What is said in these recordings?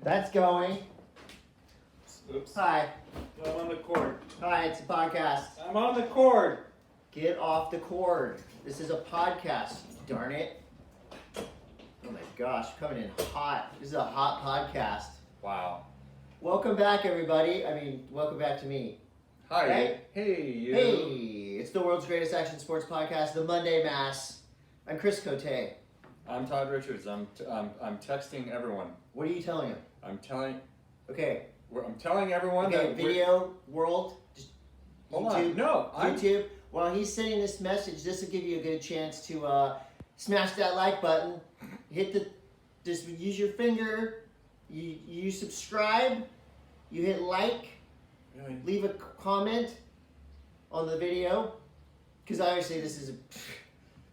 That's going. Oops. Hi. I'm on the cord. Hi, it's a podcast. I'm on the cord. Get off the cord. This is a podcast, darn it. Oh my gosh, coming in hot. This is a hot podcast. Wow. Welcome back, everybody. Welcome back to me. Hi. Right? Hey, you. Hey, it's the world's greatest action sports podcast, the Monday Mass. I'm Chris Coté. I'm Todd Richards. I'm texting everyone. What are you telling him? I'm telling everyone Okay, that video world. Just Hold YouTube, on. No, YouTube. While he's sending this message, this will give you a good chance to smash that like button. Just use your finger. You subscribe. You hit like. Really? Leave a comment on the video, because obviously this is an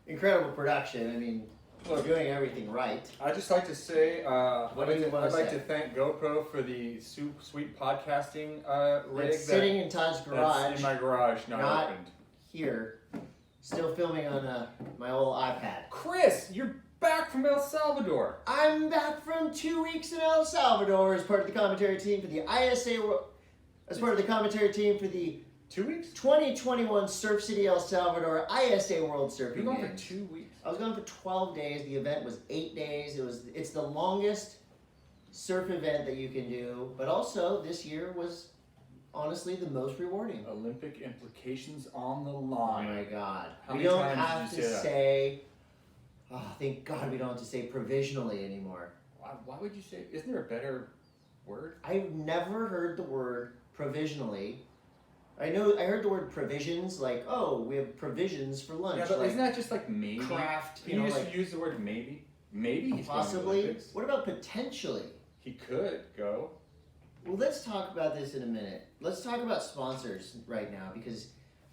incredible production. We're doing everything right. I'd just like to say, What do you want to say? I'd like to thank GoPro for the sweet podcasting rig It's sitting in Todd's garage. That's in my garage, not opened. Here, still filming on my old iPad. Chris, you're back from El Salvador. I'm back from 2 weeks in El Salvador as part of the commentary team for the ISA. As part of the commentary team for the 2 weeks? 2021 Surf City El Salvador ISA World Surfing You're gone for Games. 2 weeks. I was gone for 12 days. The event was 8 days. It's the longest surf event that you can do, but also this year was honestly the most rewarding. Olympic implications on the Oh line. my God. How We many don't times have did to you say that? say, oh, thank God we don't have to say provisionally anymore. Why would you say? Isn't there a better word? I've never heard the word provisionally. I heard the word provisions, like, oh, we have provisions for lunch. Yeah, but like isn't that just like maybe? craft, Can you just use the word maybe? Maybe he's going to the possibly. Olympics. What about potentially? He could go. Well, let's talk about this in a minute. Let's talk about sponsors right now, because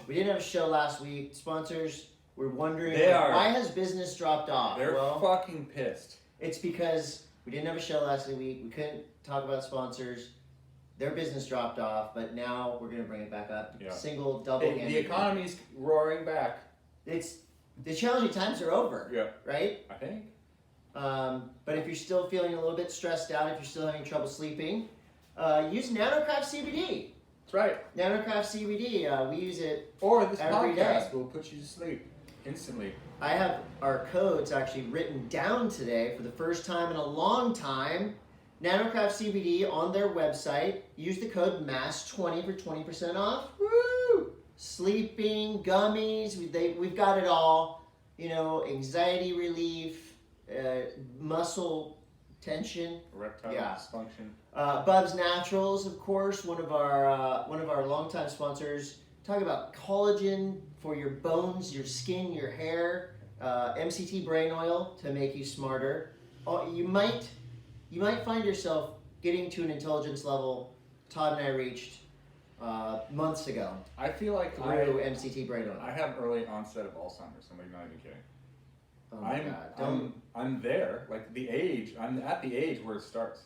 we didn't have a show last week. Sponsors, we're wondering, why has business dropped off? They're fucking pissed. It's because we didn't have a show last week. We couldn't talk about sponsors. Their business dropped off, but now we're going to bring it back up. Yeah. Single, double. The economy's roaring back. The challenging times are over. Yeah. Right? I think. But if you're still feeling a little bit stressed out, if you're still having trouble sleeping, use NanocraftCBD. That's right. NanocraftCBD, we use it Or this every podcast day. will put you to sleep instantly. I have our codes actually written down today for the first time in a long time. NanocraftCBD on their website. Use the code MASS20 for 20% off. Woo! Sleeping, gummies, we've got it all. Anxiety relief, muscle tension. Erectile dysfunction. Bubs Naturals, of course, one of our longtime sponsors. Talk about collagen for your bones, your skin, your hair. MCT brain oil to make you smarter. You might find yourself getting to an intelligence level Todd and I reached months ago. I feel like through MCT brain oil. I have early onset of Alzheimer's. I'm not even kidding. Oh my God. I'm there. Like I'm at the age where it starts.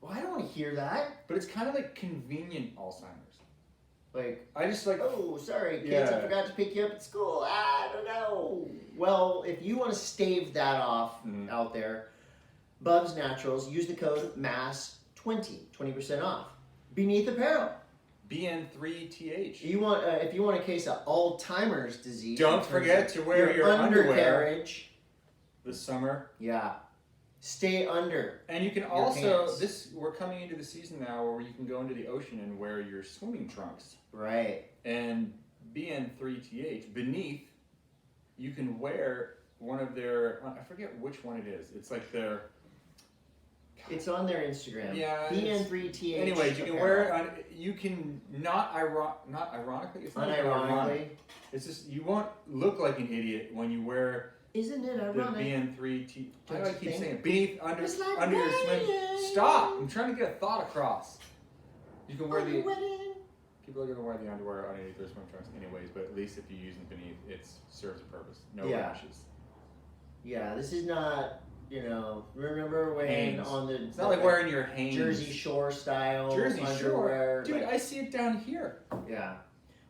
Well, I don't want to hear that. But it's kind of like convenient Alzheimer's. Like, I just like. oh, sorry, kids, I forgot to pick you up at school. I don't know. Well, if you want to stave that off out there, Bubs Naturals, use the code MASS20, 20% off. Beneath Apparel. BN3TH. If you want a case of Alzheimer's disease, don't forget to wear your undercarriage this summer. Yeah, stay under. And you can also we're coming into the season now where you can go into the ocean and wear your swimming trunks. Right. And BN3TH beneath, you can wear one of their. I forget which one it is. It's like their. It's on their Instagram. Yeah. BN3TH. Anyways, you can wear it on. You can not ironically. It's not unironically. It's just you won't look like an idiot when you wear. Isn't it the ironic? BN3T. Why do I keep saying it? Beneath under like your swim. Stop! I'm trying to get a thought across. You can wear the. People are gonna wear the underwear underneath their swim trunks anyways, but at least if you use them beneath, it serves a purpose. No rashes. Yeah, this is not. Remember when on the... It's not like wearing your Hanes. Jersey Shore style Jersey underwear. Shore? Dude, I see it down here. Yeah.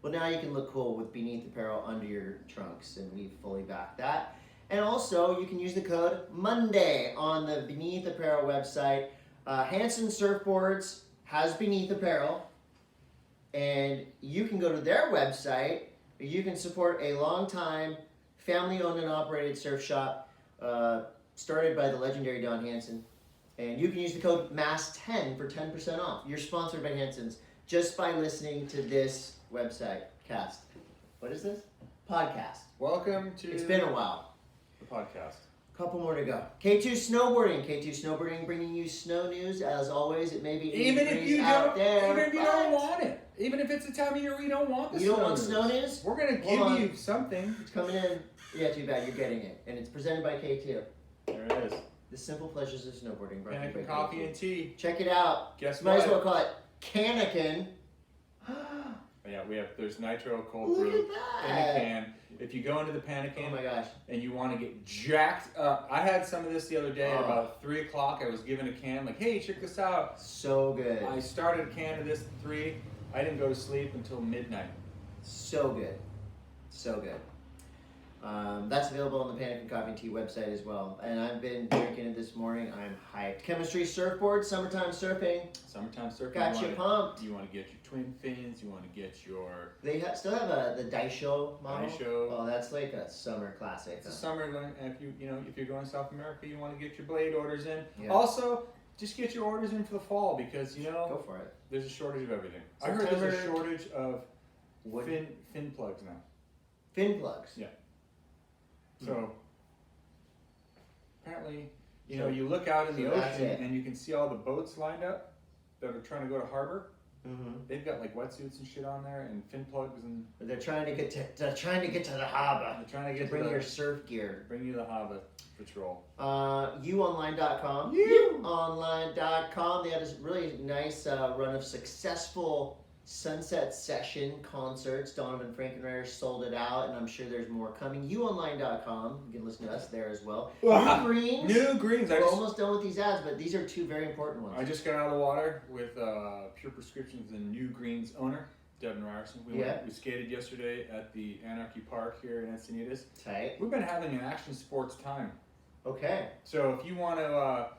Well, now you can look cool with Beneath Apparel under your trunks, and we fully back that. And also, you can use the code MONDAY on the Beneath Apparel website. Hansen Surfboards has Beneath Apparel, and you can go to their website. You can support a long-time family-owned and operated surf shop started by the legendary Don Hansen. And you can use the code MASS10 for 10% off. You're sponsored by Hansen's just by listening to this website cast. What is this? Podcast. Welcome to It's been a while. the podcast. Couple more to go. K2 Snowboarding. K2 Snowboarding bringing you snow news. As always, it may be Even if you out don't, there, even if you don't want it, even if it's a time of year where you don't want the you don't want snow news? we're gonna Hold give you something. It's coming in. Yeah, too bad. You're getting it. And it's presented by K2. There it is. The simple pleasures of snowboarding. brought to you by Pannikin Coffee K2. and Tea. Check it out. Guess Might what? as well call it Pannikin. Yeah, there's nitro cold Look brew at that. in a can. If you go into the Pannikin Oh my gosh. and you want to get jacked up, I had some of this the other day at Oh. about 3 o'clock. I was given a can, like, hey, check this out. So good. I started a can of this at 3. I didn't go to sleep until midnight. So good. So good. That's available on the Pannikin Coffee and Tea website as well. And I've been drinking it this morning. I'm hyped. Chemistry Surfboard, summertime surfing. Summertime surfing. Got you pumped. You want to get your twin fins. You want to get your They still have the Daisho model. Daisho. Oh, that's like a summer classic. It's a summer. And if you're going to South America, you want to get your blade orders in. Yeah. Also, just get your orders in for the fall because Go for it. there's a shortage of everything. I heard there's a shortage of fin plugs now. Fin plugs. Yeah. So apparently, you look out in the ocean and you can see all the boats lined up that are trying to go to harbor. Mm-hmm. They've got like wetsuits and shit on there and fin plugs and They're trying to get to the harbor. they're trying to get Bring your surf gear. bring you the harbor patrol. Youonline.com. You. Youonline.com. They had a really nice run of successful Sunset Session concerts. Donovan Frankenreiter sold it out, and I'm sure there's more coming. Youonline.com. You can listen to us there as well. New Greens. New Greens. We're almost done with these ads, but these are two very important ones. I just got out of the water with Pure Prescriptions and New Greens owner, Devin Ryerson. We skated yesterday at the Anarchy Park here in Encinitas. Tight. We've been having an action sports time. Okay. So if you want to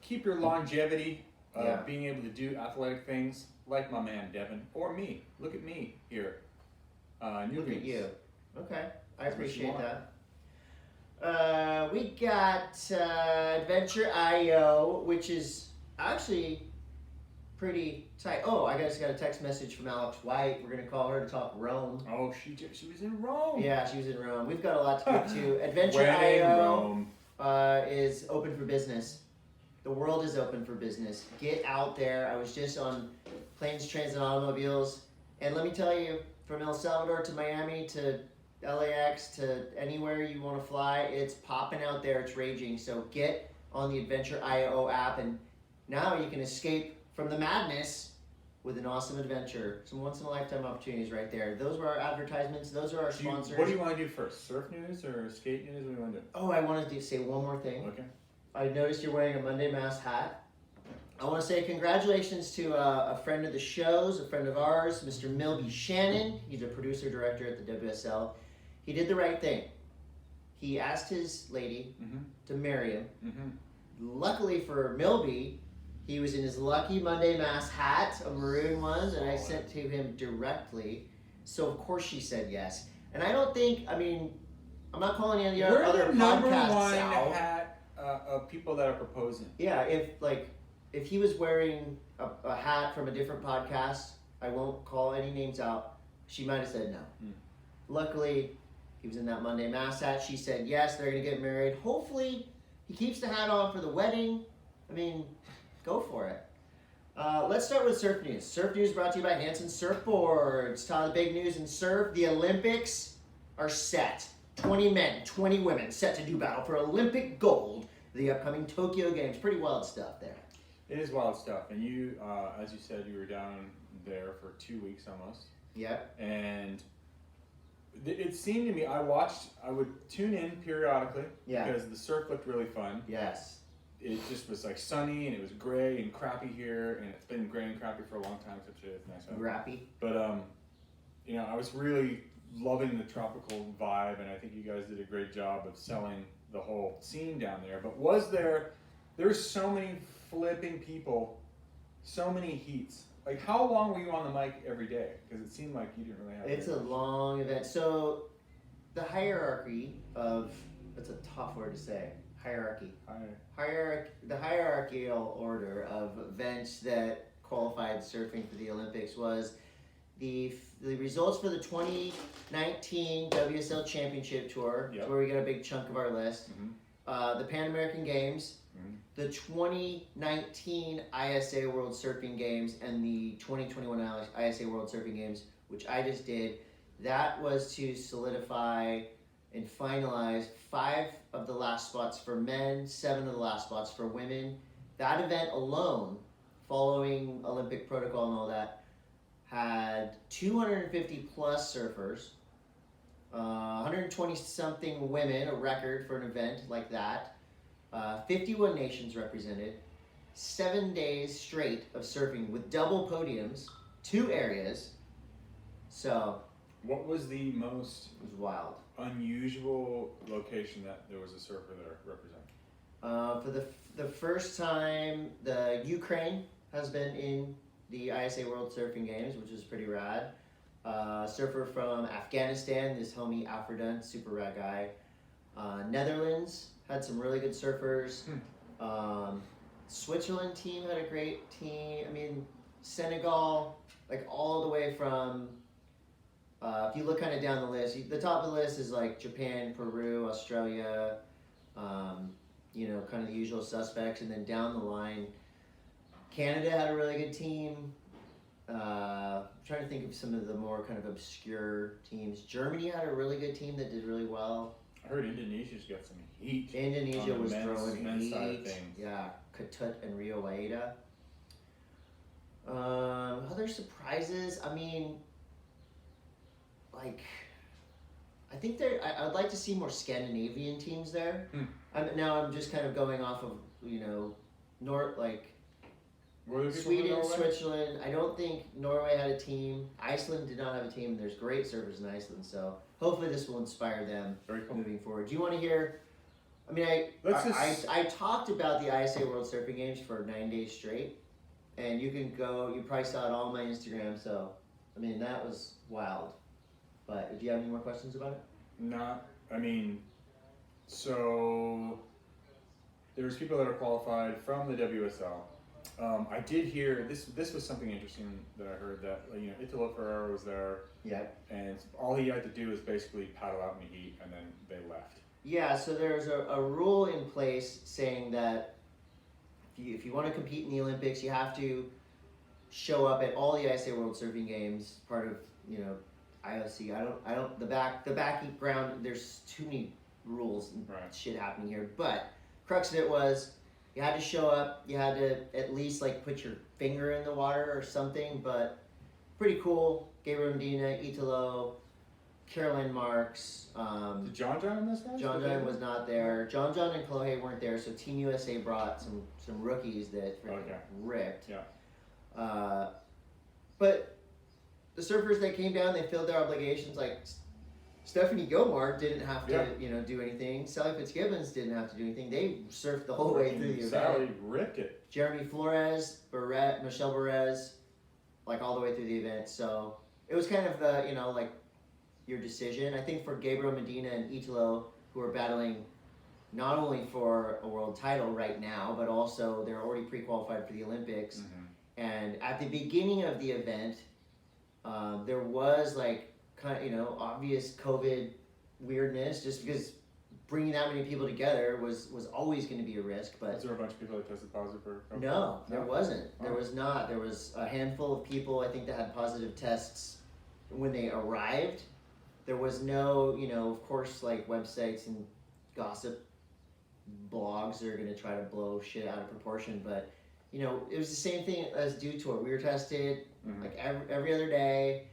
keep your longevity of being able to do athletic things, like my man Devin, or me. Look at me here. New Look Greens. at you. Okay. I That's what you appreciate want. that. We got Adventure.io, which is actually pretty tight. Oh, I just got a text message from Alex White. We're going to call her to talk Rome. Oh, she was in Rome. Yeah, she was in Rome. We've got a lot to get to. When in Adventure.io Rome. is open for business. The world is open for business. Get out there. I was just on Planes, Trains, and Automobiles. And let me tell you, from El Salvador to Miami to LAX to anywhere you want to fly, it's popping out there. It's raging. So get on the Adventure.io app. And now you can escape from the madness with an awesome adventure. Some once-in-a-lifetime opportunities right there. Those were our advertisements. Those are our sponsors. What do you want to do first? Surf news or skate news? What do you want to do? Oh, I wanted to say one more thing. Okay. I noticed you're wearing a Monday Mass hat. I want to say congratulations to a friend of the show's, a friend of ours, Mr. Milby Shannon. He's a producer director at the WSL. He did the right thing. He asked his lady to marry him. Luckily for Milby, he was in his lucky Monday Mass hat, a maroon one that I sent to him directly. So of course she said yes. And I don't think, I'm not calling any of the other podcasts out. Hat of people that are proposing. Yeah, if he was wearing a hat from a different podcast, I won't call any names out, she might have said no. Luckily, he was in that Monday Mass hat. She said yes, they're going to get married. Hopefully, he keeps the hat on for the wedding. Go for it. Let's start with surf news. Surf news brought to you by Hansen Surfboards. Todd, the big news in surf, the Olympics are set. 20 men, 20 women set to do battle for Olympic gold at the upcoming Tokyo Games. Pretty wild stuff there. It is wild stuff. And you, as you said, you were down there for 2 weeks almost. Yep. And it seemed to me, I would tune in periodically because the surf looked really fun. Yes. It just was like sunny and it was gray and crappy here, and it's been gray and crappy for a long time, such a nice weather. Grappy. But I was really loving the tropical vibe, and I think you guys did a great job of selling the whole scene down there. But there's so many flipping people, so many heats. Like, how long were you on the mic every day? Because it seemed like you didn't really have. It's a long event. So, the hierarchy of, that's a tough word to say. Hierarchy. The hierarchical order of events that qualified surfing for the Olympics was the results for the 2019 WSL Championship Tour, Yep. where we got a big chunk of our list. The Pan American Games, the 2019 ISA World Surfing Games, and the 2021 ISA World Surfing Games, which I just did. That was to solidify and finalize 5 of the last spots for men, 7 of the last spots for women. That event alone, following Olympic protocol and all that, had 250 plus surfers, 120 something women, a record for an event like that, 51 nations represented, 7 days straight of surfing with double podiums, 2 areas. So, what was the most it was wild. Unusual location that there was a surfer there represented? For the first time, the Ukraine has been in the ISA World Surfing Games, which is pretty rad. Surfer from Afghanistan, this homie Alfredan, super rad guy. Netherlands had some really good surfers. Switzerland team had a great team. I mean, Senegal, like all the way from, if you look kind of down the list, the top of the list is like Japan, Peru, Australia, you know, kind of the usual suspects. And then down the line, Canada had a really good team. Trying to think of some of the more kind of obscure teams. Germany had a really good team that did really well. I heard Indonesia's got some heat. Indonesia was throwing men's side of heat. things. Yeah, Coté and Rio Waida. Other surprises, I mean, like, I think I'd like to see more Scandinavian teams there. I'm just kind of going off of, you know, Sweden, Switzerland. I don't think Norway had a team. Iceland did not have a team. And there's great surfers in Iceland, so hopefully this will inspire them moving forward. Do you want to hear? I mean, I talked about the ISA World Surfing Games for 9 days straight, and you can go. You probably saw it all on my Instagram. So, I mean, that was wild. But do you have any more questions about it? Not. I mean, so there's people that are qualified from the WSL. I did hear this was something interesting that I heard, that, you know, Italo Ferreira was there. Yeah. And all he had to do was basically paddle out in the heat, and then they left. Yeah. So there's a rule in place saying that if you want to compete in the Olympics, you have to show up at all the ISA World Surfing Games. Part of, you know, IOC. I don't. The background. There's too many rules and shit happening here. But crux of it was, you had to show up, you had to at least like put your finger in the water or something, but pretty cool. Gabriel Medina, Italo, Caroline Marks. Did John in this guy? John was not there. John and Chloe weren't there, so Team USA brought some rookies that freaking ripped. Yeah. But the surfers that came down, they filled their obligations. Like Stephanie Gilmore didn't have to, you know, do anything. Sally Fitzgibbons didn't have to do anything. They surfed the whole way through the event. Sally ripped it. Jeremy Flores, Michelle Perez, like all the way through the event. So it was kind of, you know, like your decision. I think for Gabriel Medina and Italo, who are battling not only for a world title right now, but also they're already pre-qualified for the Olympics. And at the beginning of the event, there was like, kind of, you know, obvious COVID weirdness, just because bringing that many people together was always going to be a risk. But was there a bunch of people that tested positive for COVID? No, there wasn't. There was not. There was a handful of people, I think, that had positive tests when they arrived. There was no, you know, of course, like websites and gossip blogs are going to try to blow shit out of proportion, but you know, it was the same thing as Dew Tour. We were tested like every other day.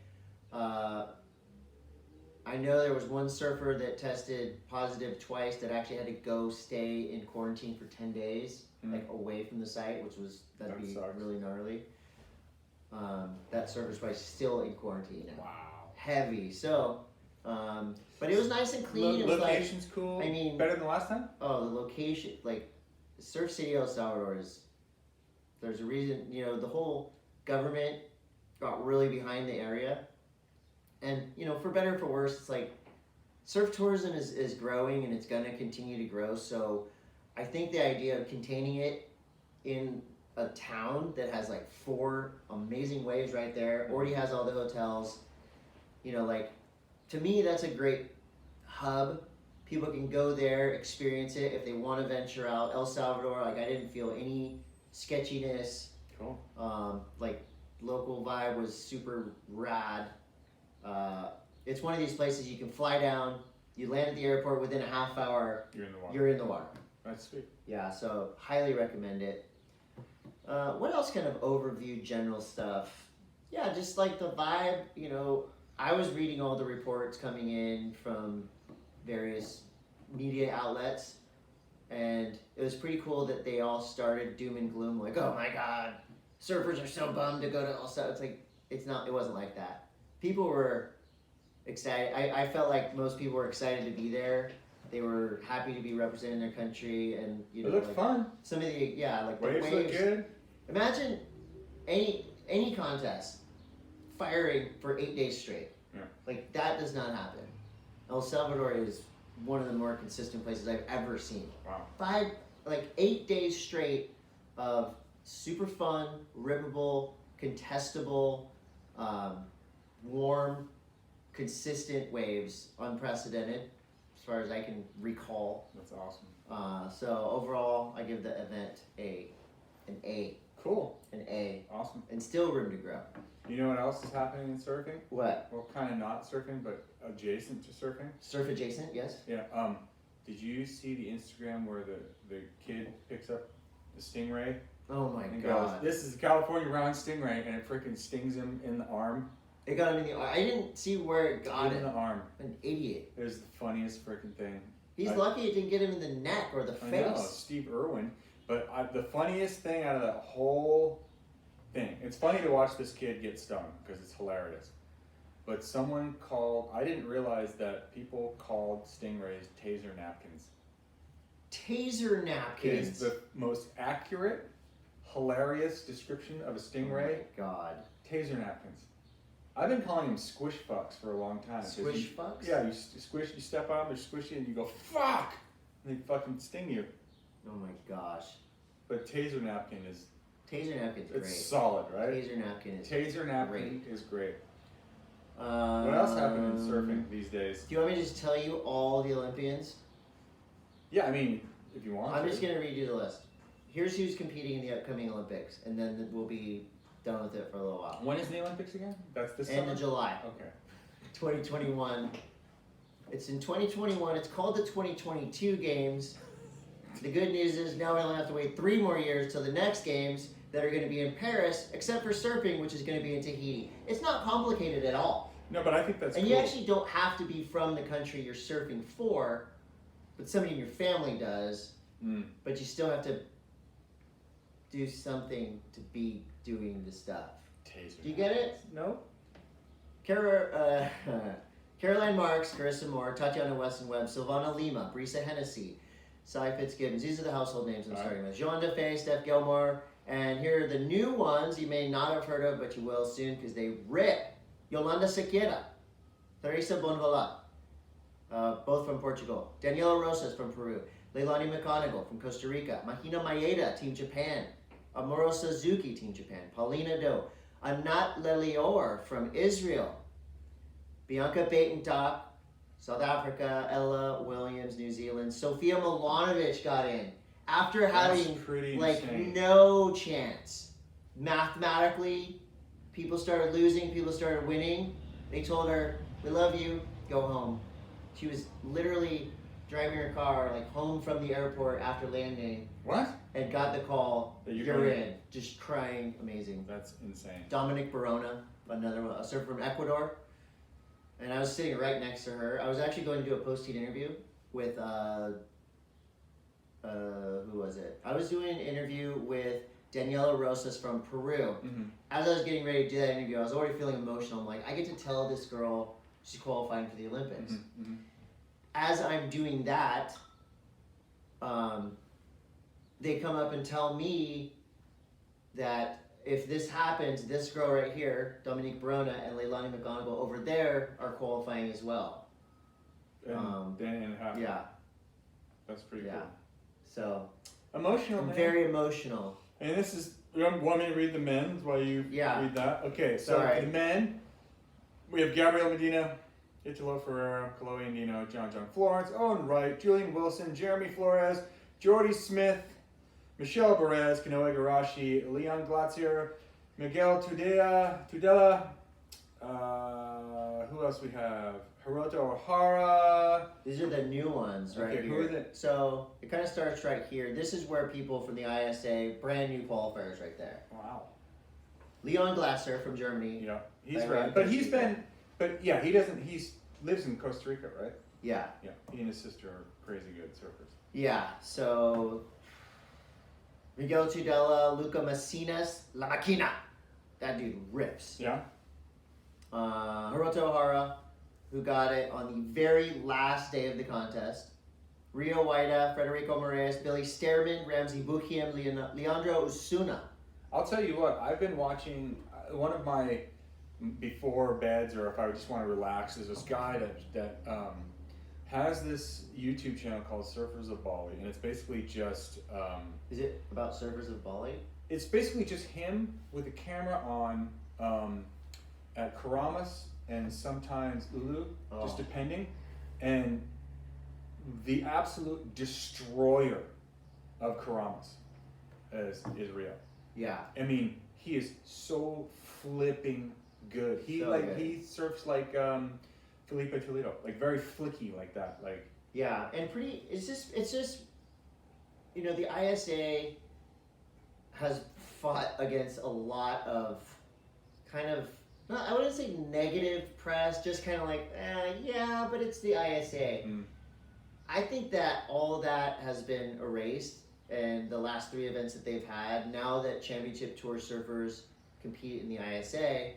I know there was one surfer that tested positive twice that actually had to go stay in quarantine for 10 days, like away from the site, which was, that'd be really gnarly. That surfer's probably still in quarantine. Wow. Heavy. So, but it was nice and clean. Location's like, cool. I mean, better than the last time? Oh, the location, like Surf City El Salvador is There's a reason, you know, the whole government got really behind the area. And, you know, for better or for worse, it's like surf tourism is growing and it's going to continue to grow. So I think the idea of containing it in a town that has like 4 amazing waves right there, already has all the hotels, you know, like, to me, that's a great hub. People can go there, experience it if they want to venture out. El Salvador, like, I didn't feel any sketchiness. Cool. Like, local vibe was super rad. It's one of these places you can fly down, you land at the airport, within a half hour, You're in the water. you're in the water. That's sweet. Yeah, so highly recommend it. What else kind of overview general stuff? Yeah, just like the vibe, you know, I was reading all the reports coming in from various media outlets, and it was pretty cool that they all started doom and gloom, like, oh my god, surfers are so bummed to go to El Salvador. It's like, it wasn't like that. People were excited. I felt like most people were excited to be there. They were happy to be representing their country, and you know, It looked like, fun. some of the like Waves the look waves. good. Imagine any contest firing for 8 days straight. Yeah. Like, that does not happen. El Salvador is one of the more consistent places I've ever seen. Wow. 8 days straight of super fun, rippable, contestable, warm, consistent waves, unprecedented as far as I can recall. That's awesome. So overall, I give the event an A. Cool. An A. Awesome. And still room to grow. You know what else is happening in surfing? What? Well, kind of not surfing, but adjacent to surfing. Surf adjacent, yes? Yeah. Did you see the Instagram where the kid picks up the stingray Oh my and god. goes, "This is a California round stingray," and it freaking stings him in the arm. It got him in the arm. I didn't see where it got in him. the arm. An idiot. It was the funniest freaking thing. He's lucky it didn't get him in the neck or the I face. know, Steve Irwin. But the funniest thing out of that whole thing, it's funny to watch this kid get stung because it's hilarious. But someone called, I didn't realize that people called stingrays taser napkins. Taser It napkins. is the most accurate, hilarious description of a stingray. Oh my god. Taser napkins. I've been calling them squish fucks for a long time. 'cause Squish you- fucks? Yeah, you squish, you step on them, they're squishy, and you go, fuck! And they fucking sting you. Oh my gosh. But taser napkin is, Taser napkin's it's great. solid, right? Taser napkin is Taser napkin is great. What What else happened in surfing these days? Do you want me to just tell you all the Olympians? Yeah, I mean, if you want I'm to. just going to read you the list. Here's who's competing in the upcoming Olympics, and then we'll be done with it for a little while. When is the Olympics again? That's this End summer? of July, Okay. 2021. It's in 2021. It's called the 2022 Games. The good news is now we only have to wait 3 more years till the next games that are going to be in Paris, except for surfing, which is going to be in Tahiti. It's not complicated at all. No, but I think that's And cool. you actually don't have to be from the country you're surfing for, but somebody in your family does. But you still have to do something to be doing the stuff. Taser. Do you get it? No? Caroline Marks, Carissa Moore, Tatiana Weston Webb, Silvana Lima, Brisa Hennessy, Cy Fitzgibbons. These are the household names I'm starting with. Joan DeFay, Steph Gilmore, and here are the new ones you may not have heard of, but you will soon because they rip. Yolanda Sequeira, Teresa Bonvala, both from Portugal. Daniela Rosas from Peru. Leilani McConigal from Costa Rica. Mahina Maeda, Team Japan. Amuro Suzuki, Team Japan. Paulina Do. Anat Lelior from Israel. Bianca Batentok, South Africa. Ella Williams, New Zealand. Sofia Milanovic got in after having insane. no chance. Mathematically, people started losing, people started winning. They told her, "We love you, go home." She was literally driving her car home from the airport after landing. What? And got the call, That you're in. Just crying, amazing. That's insane. Dominic Barona, another one, a surfer from Ecuador. And I was sitting right next to her. I was actually going to do a post-heat interview with, who was it? I was doing an interview with Daniela Rosas from Peru. Mm-hmm. As I was getting ready to do that interview, I was already feeling emotional. I'm like, I get to tell this girl she's qualifying for the Olympics. Mm-hmm. Mm-hmm. As I'm doing that, they come up and tell me that if this happens, this girl right here, Dominique Barona and Leilani McGonigal over there are qualifying as well. And Dan and Yeah. That's pretty Yeah. cool. So Emotional, man. very emotional. And this is, you want me to read the men's while you read that? Okay, so Sorry. for the men, we have Gabriel Medina, Italo Ferreira, Chloe Nino, John Florence, Owen Wright, Julian Wilson, Jeremy Flores, Jordy Smith, Michelle Perez, Kanoe Garashi, Leon Glacier, Miguel Tudela, who else we have? Hiroto Ohara. These are the new ones right Okay, here. who are they? So it kind of starts right here. This is where people from the ISA, brand new qualifiers right there. Wow. Leon Glasser from Germany. Yeah, he's By right. Ryan But he's Costa. been, but yeah, he doesn't, lives in Costa Rica, right? Yeah. Yeah, he and his sister are crazy good surfers. Yeah, so Miguel Tudela, Luca Macinas, La Maquina. That dude rips. Yeah? Hiroto Ohara, who got it on the very last day of the contest. Rio Waida, Federico Moraes, Billy Stearman, Ramsey Bukiam, Leandro Osuna. I'll tell you what, I've been watching, one of my before beds, or if I just want to relax, is this guy that has this YouTube channel called Surfers of Bali, and it's basically just Is it about surfers of Bali? it's basically just him with a camera on at Karamas and sometimes Ulu, just depending, and the absolute destroyer of Karamas is Rio. Yeah. I mean, he is so flipping good. He So good. he surfs like Felipe Toledo, like very flicky like that, like. Yeah, and pretty. It's just, you know, the ISA has fought against a lot of kind of, not, I wouldn't say negative press, just kind of like, yeah, but it's the ISA. Mm. I think that all of that has been erased, and the last 3 events that they've had, now that Championship Tour surfers compete in the ISA,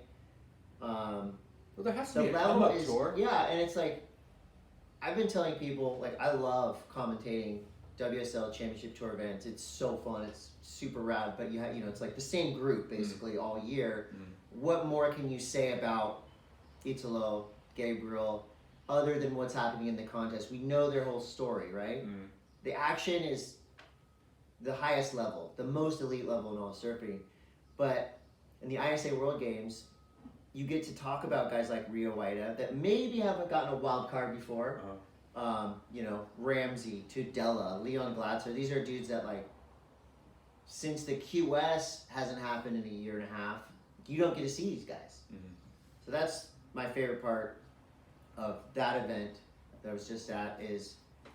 Well, there has to the be a level come-up is, tour. yeah, and it's like, I've been telling people, like, I love commentating WSL Championship Tour events. It's so fun. It's super rad. But you know, it's like the same group basically all year. What more can you say about Italo, Gabriel, other than what's happening in the contest? We know their whole story, right? The action is the highest level, the most elite level in all surfing. But in the ISA World Games, you get to talk about guys like Rio Waida that maybe haven't gotten a wild card before. You know, Ramsey, Tudela, Leon Glatzer. These are dudes that, like, since the QS hasn't happened in a year and a half, you don't get to see these guys. So that's my favorite part of that event that I was just at, is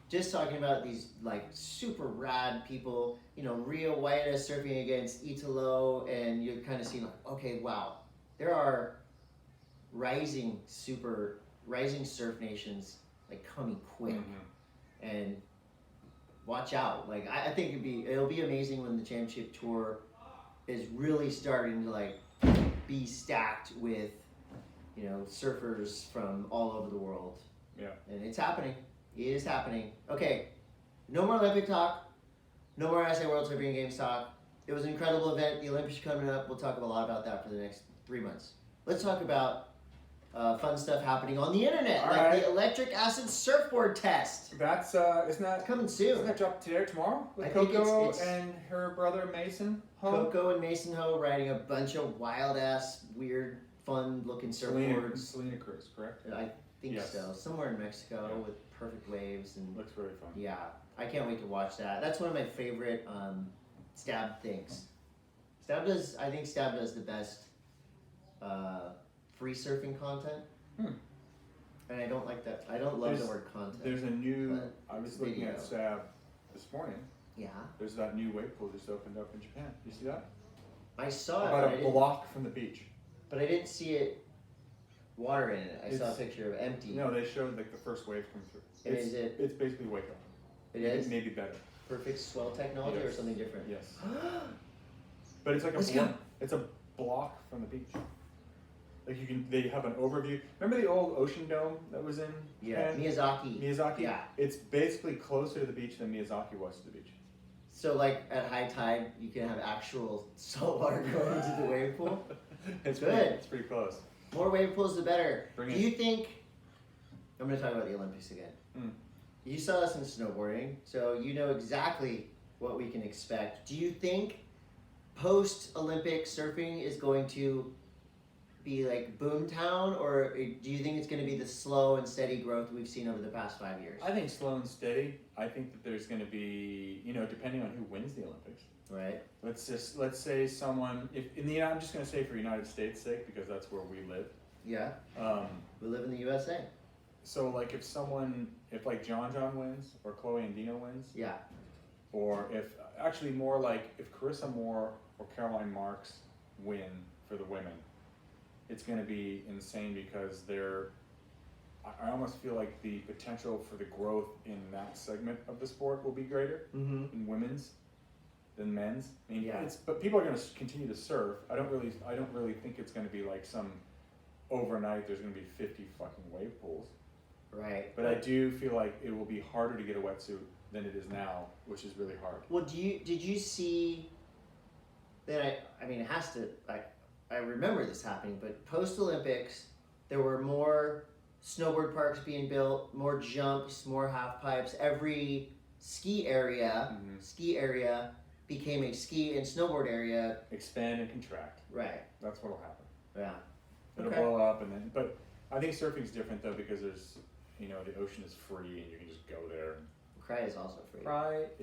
just talking about these, like, super rad people. You know, Rio Waida surfing against Italo, and you're kind of seeing, like, okay, wow, there are rising surf nations, like, coming quick, and watch out. Like, I think it'll be amazing when the Championship Tour is really starting to, like, be stacked with, you know, surfers from all over the world. Yeah. And it's happening. It is happening. Okay, no more Olympic talk. No more ISA World Surfing Games talk. It was an incredible event. The Olympics are coming up. We'll talk a lot about that for the next 3 months. Let's talk about fun stuff happening on the internet, All like right. the electric acid surfboard test. That's isn't that Coming soon. Isn't that drop today or tomorrow? With I think Coco it's and her brother Mason Ho? Coco and Mason Ho riding a bunch of wild ass, weird, fun looking surfboards. Selena Cruz, correct? I think Yes. so. Somewhere in Mexico Yeah. with perfect waves and Looks very fun. yeah, I can't wait to watch that. That's one of my favorite Stab things. I think Stab does the best free surfing content. And I don't like that. I don't love the word content. There's a new. but I was it's looking video. at Stab this morning. Yeah, There's that new wave pool just opened up in Japan. You see that? I saw it, About but I a didn't- block from the beach. but I didn't see it. Water in it. I saw a It's- picture of empty. No, they showed like the first wave come through. And It's, is it- It's basically Waco. It is Maybe better. perfect swell technology or Yes. something different. Yes. But it's like Let's a go. block. It's a block from the beach. Like they have an overview. Remember the old ocean dome that was in Yeah, Japan? Miyazaki. Miyazaki? Yeah. It's basically closer to the beach than Miyazaki was to the beach. So like at high tide, you can have actual saltwater going into the wave pool. It's Good. It's pretty close. More wave pools, the better. Bring Do it. you think? I'm going to talk about the Olympics again. Mm. You saw us in snowboarding, so you know exactly what we can expect. Do you think post-Olympic surfing is going to be like boomtown, or do you think it's going to be the slow and steady growth we've seen over the past 5 years? I think slow and steady. I think that there's going to be, depending on who wins the Olympics. Right. Let's say someone, I'm just going to say for United States' sake, because that's where we live. Yeah. We live in the USA. So like if like John wins, or Chloe and Dino wins, Yeah. or if Carissa Moore or Caroline Marks win for the women, it's going to be insane because I almost feel like the potential for the growth in that segment of the sport will be greater in women's than men's. I mean, Yeah. but people are going to continue to surf. I don't really think it's going to be like some overnight. There's going to be 50 fucking wave pools. Right. But I do feel like it will be harder to get a wetsuit than it is now, which is really hard. Well, did you see that? I mean, it has to. I remember this happening, but post Olympics, there were more snowboard parks being built, more jumps, more half pipes. Every ski area became a ski and snowboard area. Expand and contract. Right. That's what'll happen. Yeah. It'll blow up but I think surfing's different though because there's the ocean is free and you can just go there. Cry is also free.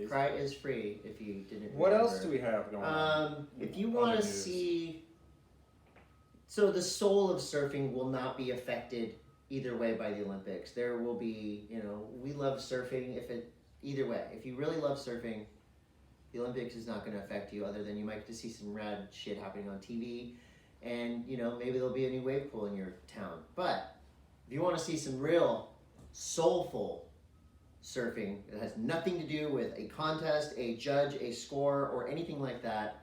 Cry is free if you didn't. What remember. else do we have going on? If you want to see, so the soul of surfing will not be affected either way by the Olympics. There will be, we love surfing. Either way, if you really love surfing, the Olympics is not going to affect you other than you might get to see some rad shit happening on TV. And, maybe there'll be a new wave pool in your town. But if you want to see some real soulful surfing that has nothing to do with a contest, a judge, a score, or anything like that,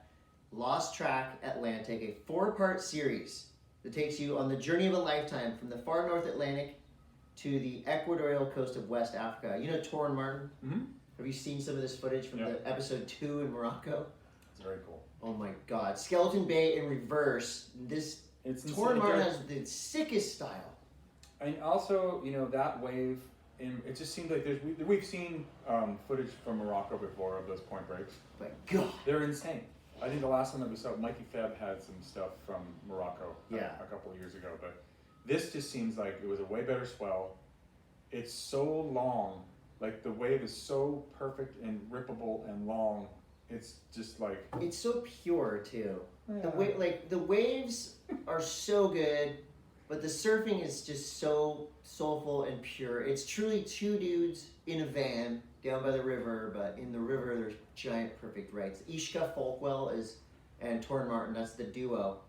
Lost Track Atlantic, a 4-part series that takes you on the journey of a lifetime from the far North Atlantic to the equatorial coast of West Africa. You know Torren Martin? Mm-hmm. Have you seen some of this footage from the episode 2 in Morocco? It's very cool. Oh my God. Skeleton Bay in reverse. Torren Martin has the sickest style. And also, that wave, it just seems like we've seen footage from Morocco before of those point breaks. But God. They're insane. I think the last one that we saw, Mikey Feb had some stuff from Morocco a couple of years ago, but this just seems like it was a way better swell. It's so long, like the wave is so perfect and rippable and long. It's just like it's so pure too. Yeah. The waves are so good, but the surfing is just so soulful and pure. It's truly two dudes in a van down by the river, but in the river there's giant perfect rights. Ishka Folkwell and Torren Martin, that's the duo.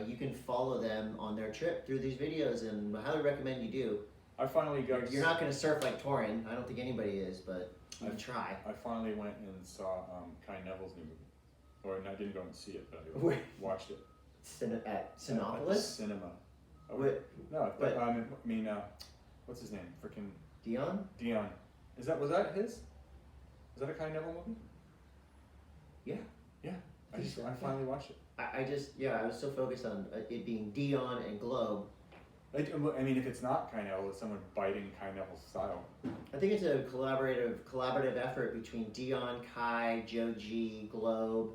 You can follow them on their trip through these videos, and I highly recommend you do. I finally got. You're not going to surf like Torren. I don't think anybody is, but you can try. I finally went and saw Kai Neville's new movie. Or I didn't go and see it, but I watched it. At Sinopolis? At the cinema. What's his name? Freaking Dion? Dion. Was that his? Is that a Kai Neville movie? Yeah. Yeah. I finally watched it. I was so focused on it being Dion and Globe. I mean, if it's not Kai Neville, it's someone biting Kai Neville's style. I think it's a collaborative effort between Dion, Kai, Joe G, Globe.